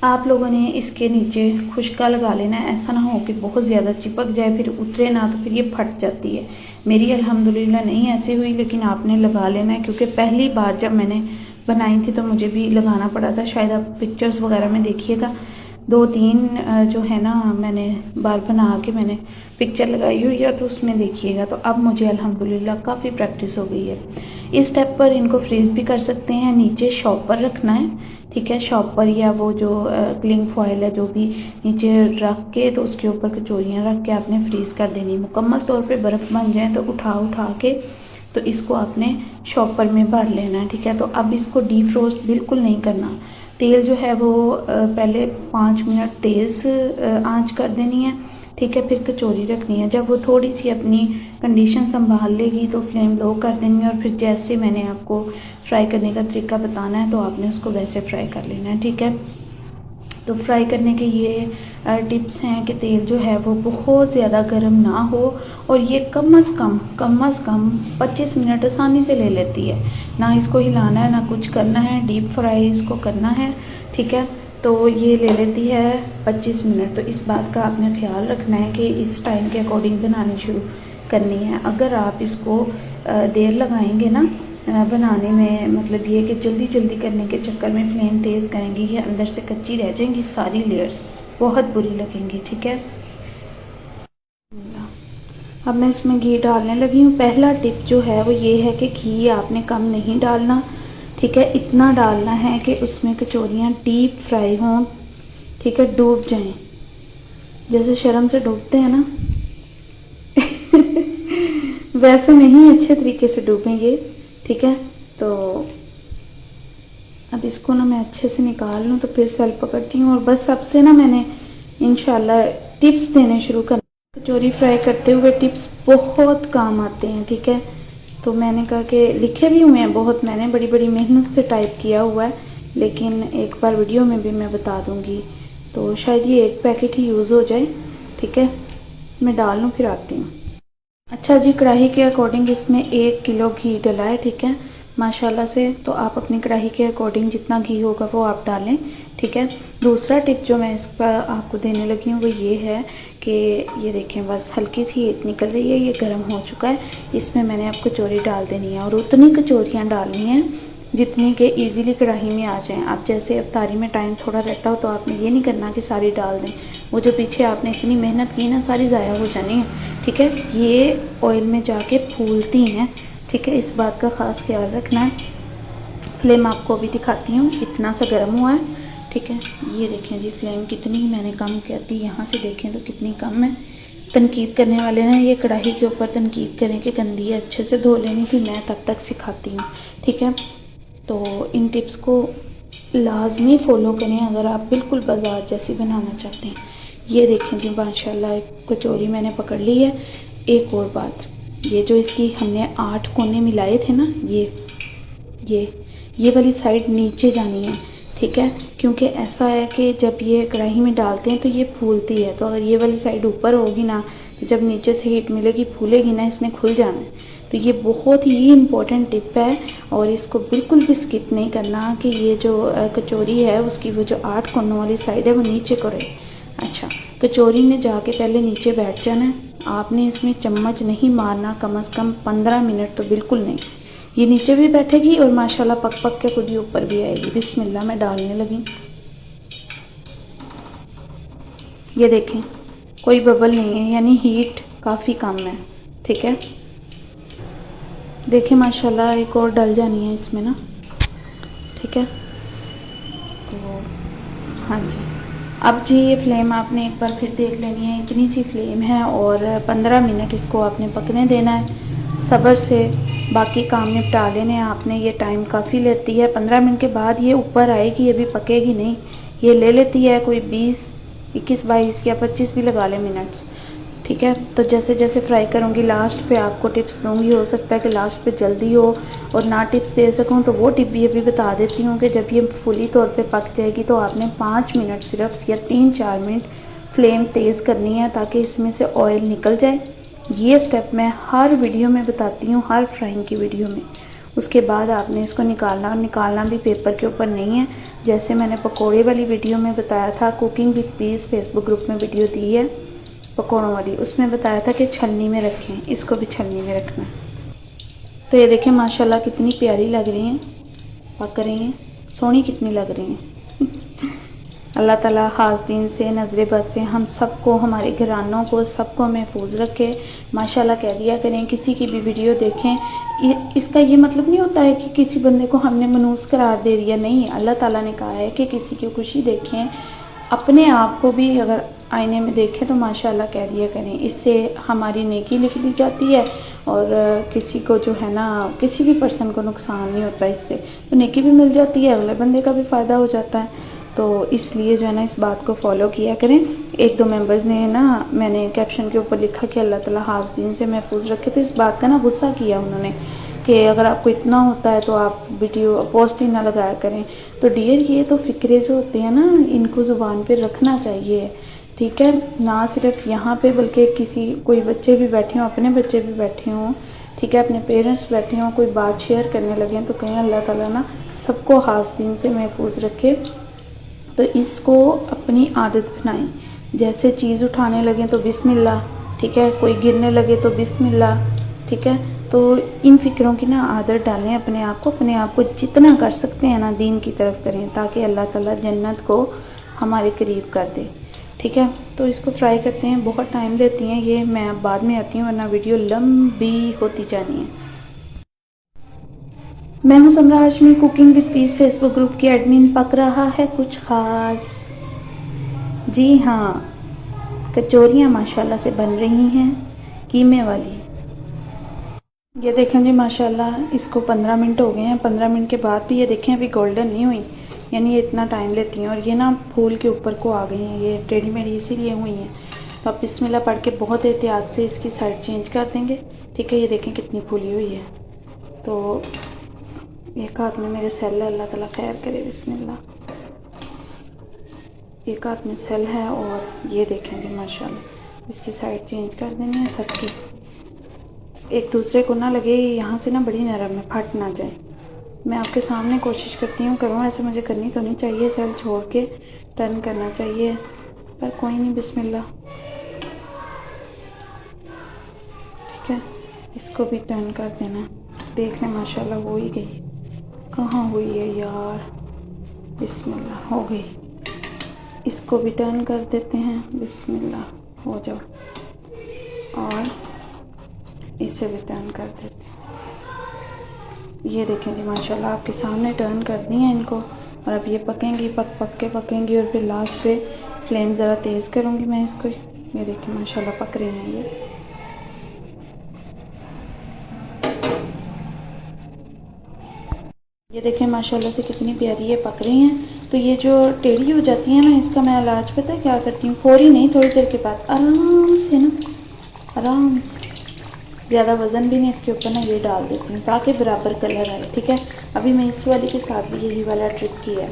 आप लोगों ने इसके नीचे खुशका लगा लेना है, ऐसा ना हो कि बहुत ज़्यादा चिपक जाए फिर उतरे ना, तो फिर ये फट जाती है। मेरी अल्हम्दुलिल्लाह नहीं ऐसी हुई, लेकिन आपने लगा लेना है, क्योंकि पहली बार जब मैंने बनाई थी तो मुझे भी लगाना पड़ा था। शायद आप पिक्चर्स वगैरह में देखिएगा, 2-3 जो है ना मैंने बार बना के मैंने पिक्चर लगाई हुई है, तो उसमें देखिएगा। तो अब मुझे अल्हम्दुलिल्लाह काफ़ी प्रैक्टिस हो गई है। इस स्टेप पर इनको फ्रीज़ भी कर सकते हैं। नीचे शॉप पर रखना है, ठीक है। शॉप पर या वो जो क्लिंग फॉयल है जो भी, नीचे रख के तो उसके ऊपर कचौरियाँ रख के आपने फ्रीज़ कर देनी। मुकम्मल तौर पे बर्फ़ बन जाए तो उठा के तो इसको आपने शॉपर में भर लेना है, ठीक है। तो अब इसको डीफ्रोस्ट बिल्कुल नहीं करना। तेल जो है वो पहले 5 मिनट तेज़ आंच कर देनी है, ठीक है। फिर कचौरी रखनी है, जब वो थोड़ी सी अपनी कंडीशन संभाल लेगी तो फ्लेम लो कर देनी है, और फिर जैसे मैंने आपको फ्राई करने का तरीका बताना है तो आपने उसको वैसे फ्राई कर लेना है, ठीक है। तो फ्राई करने के ये टिप्स हैं कि तेल जो है वो बहुत ज़्यादा गर्म ना हो, और ये कम अज़ कम 25 मिनट आसानी से ले लेती है। ना इसको हिलाना है ना कुछ करना है, डीप फ्राई इसको करना है, ठीक है। तो ये ले लेती है 25 मिनट। तो इस बात का आपने ख्याल रखना है कि इस टाइम के अकॉर्डिंग बनानी शुरू करनी है। अगर आप इसको देर लगाएंगे ना बनाने में, मतलब ये कि जल्दी जल्दी करने के चक्कर में फ्लेम तेज़ करेंगी, ये अंदर से कच्ची रह जाएंगी सारी लेयर्स, बहुत बुरी लगेंगी, ठीक है। अब मैं इसमें घी डालने लगी हूँ। पहला टिप जो है वो ये है कि घी आपने कम नहीं डालना, ठीक है। इतना डालना है कि उसमें कचौरियाँ डीप फ्राई हों, ठीक है, डूब जाएं, जैसे शर्म से डूबते हैं ना वैसे नहीं, अच्छे तरीके से डूबेंगे, ठीक है। तो अब इसको ना मैं अच्छे से निकाल लूँ तो फिर सेल पकड़ती हूँ, और बस अब से ना मैंने इंशाल्लाह टिप्स देने शुरू कर। कचौरी फ्राई करते हुए टिप्स बहुत काम आते हैं, ठीक है। तो मैंने कहा कि लिखे भी हुए हैं बहुत, मैंने बड़ी बड़ी मेहनत से टाइप किया हुआ है, लेकिन एक बार वीडियो में भी मैं बता दूँगी। तो शायद ये एक पैकेट ही यूज़ हो जाए, ठीक है। मैं डाल लूँ फिर आती हूँ। अच्छा जी, कढ़ाई के अकॉर्डिंग इसमें 1 किलो घी डला है, ठीक है, माशाल्लाह से। तो आप अपनी कढ़ाई के अकॉर्डिंग जितना घी होगा वो आप डालें, ठीक है। दूसरा टिप जो मैं इसका आपको देने लगी हूँ वो ये है कि ये देखें बस हल्की सी हीट निकल रही है, ये गर्म हो चुका है। इसमें मैंने अब कचौरी डाल देनी है, और उतनी कचौरियाँ डालनी हैं जितनी के इजीली कढ़ाई में आ जाएं। आप जैसे अफ्तारी में टाइम थोड़ा रहता हो तो आपने ये नहीं करना कि सारी डाल दें, वो जो पीछे आपने इतनी मेहनत की ना सारी ज़ाया हो जानी है। ठीक है, ये ऑयल में जाके फूलती हैं। ठीक है, इस बात का ख़ास ख्याल रखना है। फ्लेम आपको अभी दिखाती हूँ, इतना सा गर्म हुआ है। ठीक है, ये देखें जी फ्लेम कितनी मैंने कम कर दी, यहाँ से देखें तो कितनी कम है। तनकीद करने वाले ना ये कढ़ाई के ऊपर तनकीद करें कि गंदी है, अच्छे से धो लेनी थी, मैं तब तक सिखाती हूँ। ठीक है, तो इन टिप्स को लाजमी फ़ॉलो करें अगर आप बिल्कुल बाज़ार जैसी बनाना चाहते हैं। ये देखें जी माशाल्लाह एक कचौरी मैंने पकड़ ली है। एक और बात, ये जो इसकी हमने 8 कोने मिलाए थे ना, ये वाली साइड नीचे जानी है। ठीक है, क्योंकि ऐसा है कि जब ये कढ़ाई में डालते हैं तो ये फूलती है, तो अगर ये वाली साइड ऊपर होगी ना तो जब नीचे से हीट मिलेगी फूलेगी ना, इसने खुल जाना है। तो ये बहुत ही इम्पोर्टेंट टिप है और इसको बिल्कुल भी स्किप नहीं करना कि ये जो कचौरी है उसकी वो जो 8 कोनों वाली साइड है वो नीचे को रहे। अच्छा, कचौरी ने जाके पहले नीचे बैठ जाना है। आपने इसमें चम्मच नहीं मारना, कम से कम 15 मिनट तो बिल्कुल नहीं। ये नीचे भी बैठेगी और माशाल्लाह पक पक के खुद ही ऊपर भी आएगी। बिस्मिल्लाह मैं डालने लगी। ये देखें कोई बबल नहीं है, यानी हीट काफ़ी कम है। ठीक है, देखें माशाल्लाह एक और डल जानी है इसमें ना। ठीक है, तो हाँ जी, अब जी ये फ्लेम आपने एक बार फिर देख लेनी है, इतनी सी फ्लेम है और 15 मिनट इसको आपने पकने देना है सब्र से। बाकी काम निपटा लेने हैं आपने, ये टाइम काफ़ी लेती है। 15 मिनट के बाद ये ऊपर आएगी, अभी पकेगी नहीं। ये ले लेती है कोई 20, 21, 22 या 25 भी लगा ले मिनट्स। ठीक है, तो जैसे जैसे फ्राई करूँगी लास्ट पे आपको टिप्स दूँगी, हो सकता है कि लास्ट पे जल्दी हो और ना टिप्स दे सकूँ, तो वो टिप भी अभी बता देती हूँ कि जब ये फुली तौर पे पक जाएगी तो आपने 5 मिनट सिर्फ या 3-4 मिनट फ्लेम तेज़ करनी है ताकि इसमें से ऑयल निकल जाए। ये स्टेप मैं हर वीडियो में बताती हूँ, हर फ्राइंग की वीडियो में। उसके बाद आपने इसको निकालना, और निकालना भी पेपर के ऊपर नहीं है, जैसे मैंने पकौड़े वाली वीडियो में बताया था, cooking with peace Facebook group में वीडियो दी है पकौड़ों वाली, उसमें बताया था कि छलनी में रखें, इसको भी छलनी में रखना है। तो ये देखें माशाल्लाह कितनी प्यारी लग रही हैं, पक रही हैं, सोहनी कितनी लग रही हैं। अल्लाह ताला हासदीन से, नज़र बद से हम सबको, हमारे घरानों को सबको महफूज रखे। माशाल्लाह कह दिया करें, किसी की भी वीडियो देखें, इसका ये मतलब नहीं होता है कि किसी बंदे को हमने मनूस करार दे दिया, नहीं। अल्लाह ताला ने कहा है कि किसी की खुशी देखें, अपने आप को भी अगर आईने में देखें तो माशाल्लाह कह दिया करें, इससे हमारी नेकी लिख ली जाती है और किसी को जो है ना, किसी भी पर्सन को नुकसान नहीं होता इससे, तो नेकी भी मिल जाती है, अगले बंदे का भी फ़ायदा हो जाता है। तो इसलिए जो है ना इस बात को फॉलो किया करें। 1-2 मेंबर्स ने ना, मैंने कैप्शन के ऊपर लिखा कि अल्लाह ताला हासदीन से महफूज रखे, तो इस बात का ना गुस्सा किया उन्होंने कि अगर आपको इतना होता है तो आप वीडियो पोस्ट ही ना लगाया करें। तो डियर ये तो फ़िक्रे जो होते हैं ना, इनको ज़ुबान पे रखना चाहिए। ठीक है, ना सिर्फ यहाँ पे बल्कि किसी कोई बच्चे भी बैठे हों, अपने बच्चे भी बैठे हों, ठीक है, अपने पेरेंट्स बैठे हों, कोई बात शेयर करने लगे तो कहीं अल्लाह ताला ना सबको हासदीन से महफूज रखे। तो इसको अपनी आदत बनाएं, जैसे चीज़ उठाने लगे तो बिस्मिल्लाह, ठीक है, कोई गिरने लगे तो बिस्मिल्लाह। ठीक है, तो इन फ़िक्रों की ना आदत डालें अपने आप को जितना कर सकते हैं ना दीन की तरफ करें, ताकि अल्लाह ताला जन्नत को हमारे करीब कर दे। ठीक है, तो इसको फ्राई करते हैं, बहुत टाइम लेती हैं ये, मैं बाद में आती हूँ वरना वीडियो लंबी होती जानी है। मैं हूँ Samra Hashmi, cooking with peace Facebook group की एडमिन। पक रहा है कुछ ख़ास, जी हाँ, कचौरियाँ माशाल्लाह से बन रही हैं, कीमे वाली। ये देखें जी माशाल्लाह इसको 15 मिनट हो गए हैं। 15 मिनट के बाद भी ये देखें अभी गोल्डन नहीं हुई, यानी ये इतना टाइम लेती हैं और ये ना फूल के ऊपर को आ गई हैं, ये टेढ़ी मेढ़ी इसीलिए हुई हैं। तो आप बिस्मिल्लाह पढ़ के बहुत एहतियात से इसकी साइड चेंज कर देंगे। ठीक है, ये देखें कितनी फूली हुई है। तो एक हाथ में मेरे सेल है, अल्लाह ताला खैर करे, बिस्मिल्लाह। एक हाथ में सेल है और ये देखेंगे माशाल्लाह इसकी साइड चेंज कर देनी है सबकी, एक दूसरे को ना लगे यहाँ से ना बड़ी नरम है, फट ना जाए। मैं आपके सामने कोशिश करती हूँ, करूँ ऐसे मुझे करनी तो नहीं चाहिए, सेल छोड़ के टर्न करना चाहिए, पर कोई नहीं, बिस्मिल्लाह। ठीक है, इसको भी टर्न कर देना, देख लें माशाल्लाह हो ही गई, कहाँ हुई है यार, बिस्मिल्लाह, हो गई। इसको भी टर्न कर देते हैं, बिस्मिल्लाह, हो जाओ। और इसे भी टर्न कर देते हैं। ये देखें जी माशाल्लाह आपके सामने टर्न कर दी हैं इनको। और अब ये पकेंगी, पक के पकेंगी। और फिर लास्ट पे फ्लेम ज़रा तेज़ करूँगी मैं इसको। ये देखें माशाल्लाह पक रही हैं ये देखें माशाल्लाह से कितनी प्यारी ये पक रही हैं। तो ये जो टेढ़ी हो जाती है ना, इसका मैं इलाज पता है क्या करती हूँ, फौरी नहीं, थोड़ी देर के बाद आराम से ना, आराम से, ज़्यादा वज़न भी नहीं इसके ऊपर ना, ये डाल देती हूँ ताकि बराबर कलर आए। ठीक है, अभी मैं इस वाली के साथ भी यही वाला ट्रिक किया है।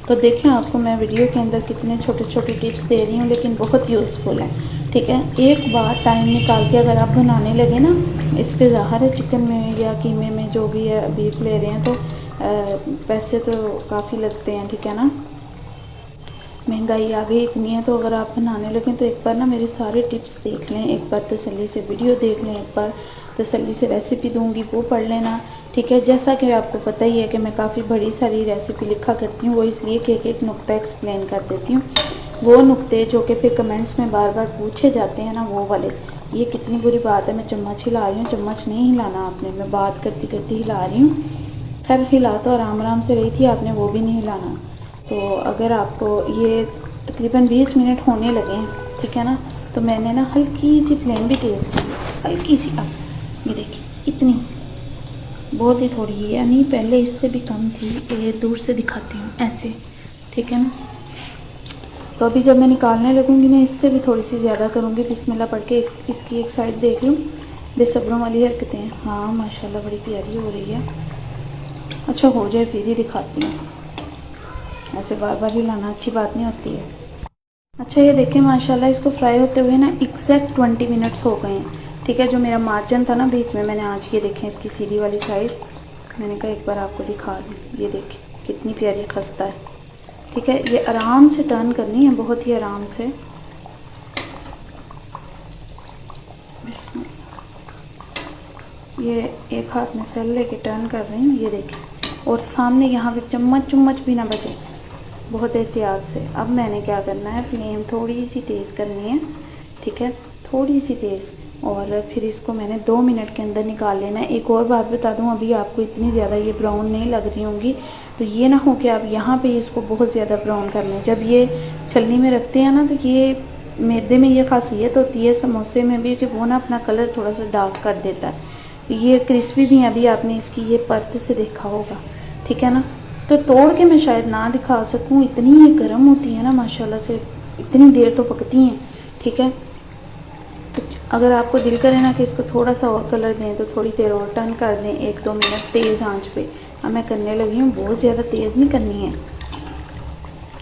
तो देखें आपको मैं वीडियो के अंदर कितने छोटे छोटे टिप्स दे रही हूँ, लेकिन बहुत यूज़फुल हैं। ठीक है, एक बार टाइम निकाल के अगर आप बनाने लगे ना, इसके ज़ाहिर है चिकन में या कीमे में जो भी है, बीफ ले रहे हैं तो पैसे तो काफ़ी लगते हैं। ठीक है ना, महंगाई आ गई इतनी है। तो अगर आप बनाने लगें तो एक बार ना मेरे सारे टिप्स देख लें, एक बार तसल्ली से वीडियो देख लें, एक बार तसल्ली से रेसिपी दूंगी वो पढ़ लेना। ठीक है, जैसा कि आपको पता ही है कि मैं काफ़ी बड़ी सारी रेसिपी लिखा करती हूँ, वो इसलिए कि एक नुक्ता एक्सप्लेन कर देती हूँ। वो नुक्ते जो कि फिर कमेंट्स में बार बार पूछे जाते हैं ना, वो वाले। ये कितनी बुरी बात है, मैं चम्मच हिला रही हूँ, चम्मच नहीं हिलाना आपने, मैं बात करती करती हिला रही हूँ। खैर हिला तो आराम से रही थी, आपने वो भी नहीं हिलाना। तो अगर आपको ये तकरीबन 20 मिनट होने लगे हैं, ठीक है ना, तो मैंने ना हल्की सी फ्लेम भी तेज़ की, हल्की सी। अब ये देखिए इतनी सी, बहुत ही थोड़ी है, यानी पहले इससे भी कम थी। ये दूर से दिखाती हूँ ऐसे, ठीक है ना। तो अभी जब मैं निकालने लगूँगी ना, इससे भी थोड़ी सी ज़्यादा करूँगी। बिस्मिल्लाह पढ़ के इसकी एक साइड देख लूँ। बेसब्रों वाली हरकतें, हाँ माशाल्लाह बड़ी प्यारी हो रही है। अच्छा हो जाए फिर ही दिखाती हूँ, ऐसे बार बार हिलाना अच्छी बात नहीं होती है। अच्छा ये देखें माशाल्लाह इसको फ्राई होते हुए ना एग्जैक्ट 20 मिनट्स हो गए हैं। ठीक है, जो मेरा मार्जिन था ना बीच में, मैंने आज ये देखें इसकी सीधी वाली साइड, मैंने कहा एक बार आपको दिखा दूँ। ये देखें कितनी प्यारी खस्ता है। ठीक है, ये आराम से टर्न करनी है, बहुत ही आराम से। ये एक हाथ में सेल लेके टर्न कर रही हूँ, ये देखें। और सामने यहाँ पे चम्मच भी ना बचे, बहुत एहतियात से। अब मैंने क्या करना है, फ्लेम थोड़ी सी तेज़ करनी है। ठीक है, थोड़ी सी तेज़। और फिर इसको मैंने 2 मिनट के अंदर निकाल लेना है। एक और बात बता दूं, अभी आपको इतनी ज़्यादा ये ब्राउन नहीं लग रही होंगी, तो ये ना हो कि आप यहाँ पे इसको बहुत ज़्यादा ब्राउन कर लें। जब ये छलनी में रखते हैं ना, तो ये मैदे में ये खासियत होती है, समोसे में भी, कि वो ना अपना कलर थोड़ा सा डार्क कर देता है। ये क्रिस्पी भी है, अभी आपने इसकी ये परत से देखा होगा। ठीक है ना, तो तोड़ के मैं शायद ना दिखा सकूं, इतनी ये गर्म होती है ना माशाल्लाह से, इतनी देर तो पकती हैं। ठीक है, तो अगर आपको दिल करे ना कि इसको थोड़ा सा और कलर दें, तो थोड़ी देर और टर्न कर दें, 1-2 मिनट तेज़ आंच पे। अब मैं करने लगी हूँ, बहुत ज़्यादा तेज़ नहीं करनी है।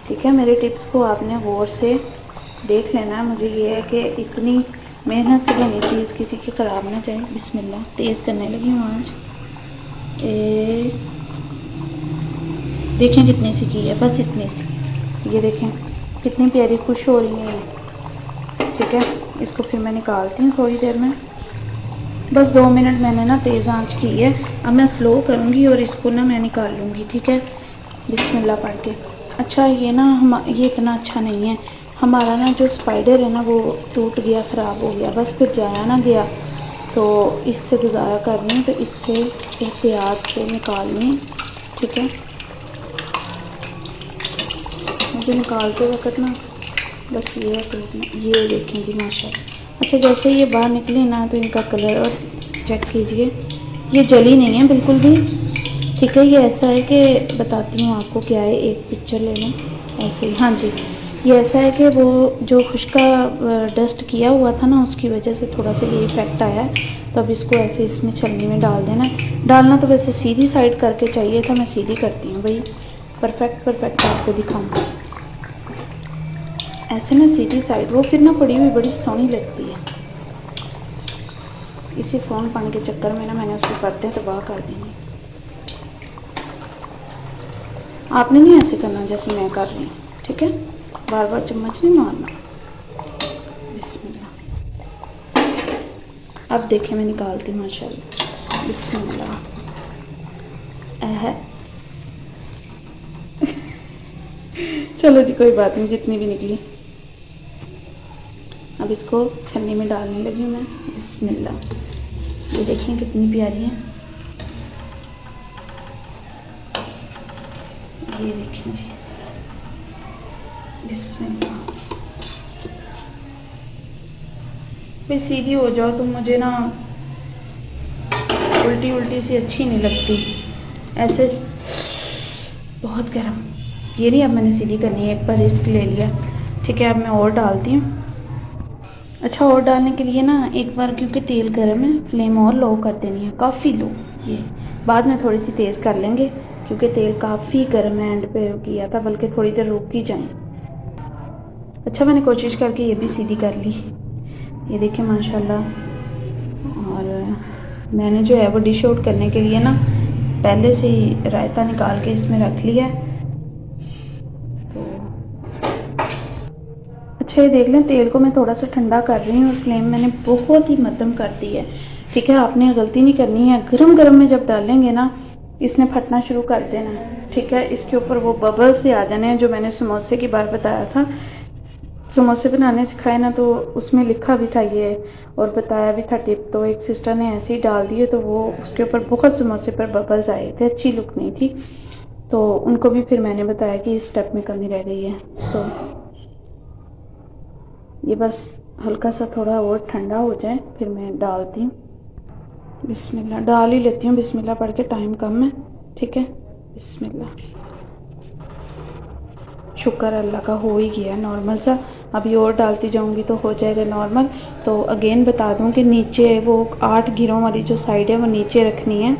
ठीक है, मेरे टिप्स को आपने गौर से देख लेना है। मुझे ये है कि इतनी मेहनत से बनी चीज़ किसी की ख़राब ना जाए। बिस्मिल्लाह, तेज़ करने लगी हूँ आंच। देखें कितनी सी की है, बस इतनी सी। ये देखें कितनी प्यारी खुश हो रही है ये। ठीक है, इसको फिर मैं निकालती हूँ थोड़ी देर में। बस 2 मिनट मैंने ना तेज़ आंच की है। अब मैं स्लो करूँगी और इसको ना मैं निकाल लूँगी। ठीक है, बिस्मिल्लाह पढ़ के। अच्छा ये ना ये इतना अच्छा नहीं है हमारा ना, जो स्पाइडर है ना वो टूट गया, ख़राब हो गया, बस फिर जाया ना गया, तो इससे गुजारा कर रही हूँ। तो इससे एहतियात से निकालनी। ठीक है, मुझे निकालते वक्त ना बस ये है टूटना। ये देखें जी माशाल्लाह। अच्छा जैसे ये बाहर निकली ना, तो इनका कलर और चेक कीजिए, ये जली नहीं है बिल्कुल भी। ठीक है, ये ऐसा है कि बताती हूँ आपको क्या है, एक पिक्चर ले लें ऐसे ही। हाँ जी, ये ऐसा है कि वो जो खुश्का डस्ट किया हुआ था ना, उसकी वजह से थोड़ा सा ये इफ़ेक्ट आया है। तो अब इसको ऐसे इसमें छलनी में डाल देना। डालना तो वैसे सीधी साइड करके चाहिए था, मैं सीधी करती हूँ भाई, परफेक्ट आपको दिखाऊँ। ऐसे ना सीधी साइड, वो फिर ना पड़ी हुई बड़ी सोहनी लगती है। इसी सोनपन के चक्कर में ना मैंने उसको करते तबाह कर देंगे। आपने नहीं ऐसे करना जैसे मैं कर रही हूँ। ठीक है, बार बार चम्मच नहीं मारना। बिस्मिल्लाह, अब देखें मैं निकालती हूँ माशाल्लाह। बिस्मिल्लाह, चलो जी कोई बात नहीं, जितनी भी निकली। अब इसको छन्नी में डालने लगी हूँ मैं। बिस्मिल्लाह। ये देखिए कितनी प्यारी है। ये देखिए जी, बिस्मिल्लाह। भाई सीधी हो जाओ तो मुझे ना उल्टी उल्टी सी अच्छी नहीं लगती ऐसे, बहुत गर्म। ये नहीं, अब मैंने सीधी करनी है, एक बार रिस्क ले लिया। ठीक है, अब मैं और डालती हूँ। अच्छा, और डालने के लिए ना एक बार, क्योंकि तेल गर्म है, फ्लेम और लो कर देनी है, काफ़ी लो। ये बाद में थोड़ी सी तेज़ कर लेंगे क्योंकि तेल काफ़ी गर्म है। एंड पे किया था, बल्कि थोड़ी देर रुक ही जाए। अच्छा, मैंने कोशिश करके ये भी सीधी कर ली। ये देखिए माशाल्लाह। और मैंने जो है वो डिश आउट करने के लिए ना पहले से ही रायता निकाल के इसमें रख लिया है। तो अच्छा, ये देख लें, तेल को मैं थोड़ा सा ठंडा कर रही हूँ और फ्लेम मैंने बहुत ही मध्यम कर दी है। ठीक है, आपने गलती नहीं करनी है, गरम गरम में जब डालेंगे ना इसने फटना शुरू कर देना है। ठीक है, इसके ऊपर वो बबल से आ जाने हैं जो मैंने समोसे की बार बताया था। समोसे बनाने सिखाए ना तो उसमें लिखा भी था ये, और बताया भी था टिप। तो एक सिस्टर ने ऐसे ही डाल दिए तो वो उसके ऊपर बहुत समोसे पर बबल्स आए थे, अच्छी लुक नहीं थी। तो उनको भी फिर मैंने बताया कि इस स्टेप में कमी रह गई है। तो ये बस हल्का सा थोड़ा और ठंडा हो जाए फिर मैं डालती हूँ। बिस्मिल्लाह, डाल ही लेती हूँ बिस्मिल्लाह पढ़ के, टाइम कम है। ठीक है, बिस्मिल्लाह। शुक्र अल्लाह का हो ही गया नॉर्मल सा। अभी और डालती जाऊंगी तो हो जाएगा नॉर्मल। तो अगेन बता दूं कि नीचे वो 8 घेरों वाली जो साइड है वो नीचे रखनी है।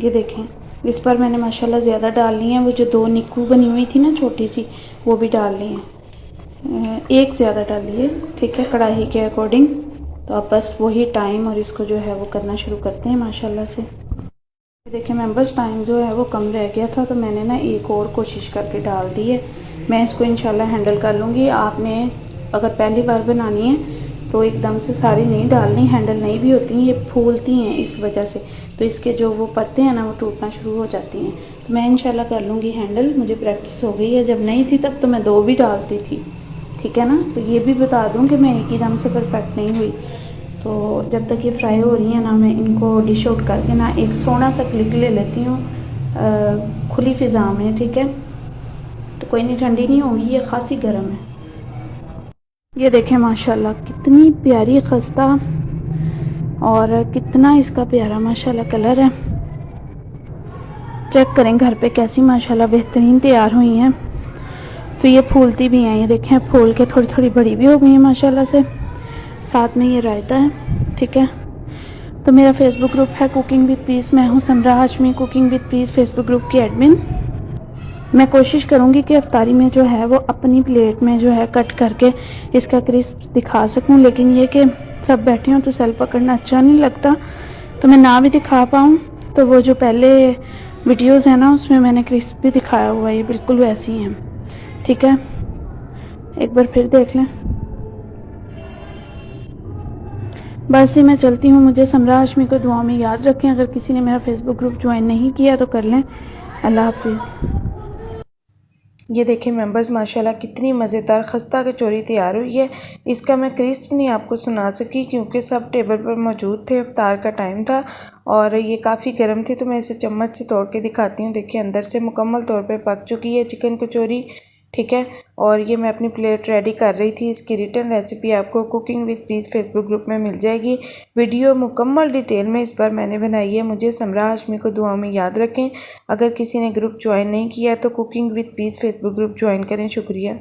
ये देखें, इस पर मैंने माशाल्लाह ज़्यादा डालनी है। वो जो 2 निक्कू बनी हुई थी ना छोटी सी, वो भी डाल ली है। एक ज़्यादा डालिए, ठीक है, कढ़ाई के अकॉर्डिंग। तो अब बस वही टाइम और इसको जो है वो करना शुरू करते हैं माशाल्लाह से। देखिए मेंबर्स, टाइम जो है वो कम रह गया था तो मैंने ना एक और कोशिश करके डाल दी है। मैं इसको इंशाल्लाह हैंडल कर लूँगी। आपने अगर पहली बार बनानी है तो एकदम से सारी नहीं डालनी, हैंडल नहीं भी होती हैं, ये फूलती हैं इस वजह से। तो इसके जो वो पत्ते हैं ना वो टूटना शुरू हो जाती हैं। तो मैं इंशाल्लाह कर लूँगी हैंडल, मुझे प्रैक्टिस हो गई है। जब नहीं थी तब तो मैं 2 भी डालती थी। ठीक है ना, तो ये भी बता दूँ कि मैं एक ही दम से परफेक्ट नहीं हुई। तो जब तक ये फ्राई हो रही है ना, मैं इनको डिश आउट करके ना एक सोना सा क्लिक ले लेती हूँ खुली फ़िज़ा में। ठीक है, तो कोई नहीं, ठंडी नहीं होगी, ये खासी गर्म है। ये देखें माशाल्लाह कितनी प्यारी खस्ता, और कितना इसका प्यारा माशाल्लाह कलर है। चेक करें घर पे कैसी माशाल्लाह बेहतरीन तैयार हुई हैं। तो ये फूलती भी हैं, ये देखें फूल के थोड़ी थोड़ी बड़ी भी हो गई हैं माशाल्लाह से। साथ में ये रायता है। ठीक है, तो मेरा फेसबुक ग्रुप है कुकिंग विद पीस। मैं हूँ Samra Hashmi, cooking with peace Facebook group की एडमिन। मैं कोशिश करूँगी कि अफ्तारी में जो है वो अपनी प्लेट में जो है कट करके इसका क्रिस्प दिखा सकूँ, लेकिन ये कि सब बैठे हों तो सेल पकड़ना अच्छा नहीं लगता, तो मैं ना भी दिखा पाऊँ। तो वो जो पहले वीडियोज़ हैं ना उसमें मैंने क्रिस्प भी दिखाया हुआ है, ये बिल्कुल वैसी ही हैं। ठीक है, एक बार फिर देख लें। बस ही मैं चलती हूँ। मुझे समरा हाशमी को दुआ में याद रखें। अगर किसी ने मेरा फेसबुक ग्रुप ज्वाइन नहीं किया तो कर लें। अल्लाह हाफिज़। ये देखिए मेंबर्स, माशाल्लाह कितनी मज़ेदार खस्ता कचौरी तैयार हुई है। इसका मैं क्रिस्प नहीं आपको सुना सकी क्योंकि सब टेबल पर मौजूद थे, इफ्तार का टाइम था और ये काफ़ी गर्म थी। तो मैं इसे चम्मच से तोड़ के दिखाती हूँ। देखिए अंदर से मुकम्मल तौर पे पक चुकी है चिकन कचौरी। ठीक है, और ये मैं अपनी प्लेट रेडी कर रही थी। इसकी रिटर्न रेसिपी आपको cooking with peace Facebook group में मिल जाएगी। वीडियो मुकम्मल डिटेल में इस बार मैंने बनाई है। मुझे समरा हाशमी को दुआ में याद रखें। अगर किसी ने ग्रुप ज्वाइन नहीं किया तो cooking with peace Facebook group join करें। शुक्रिया।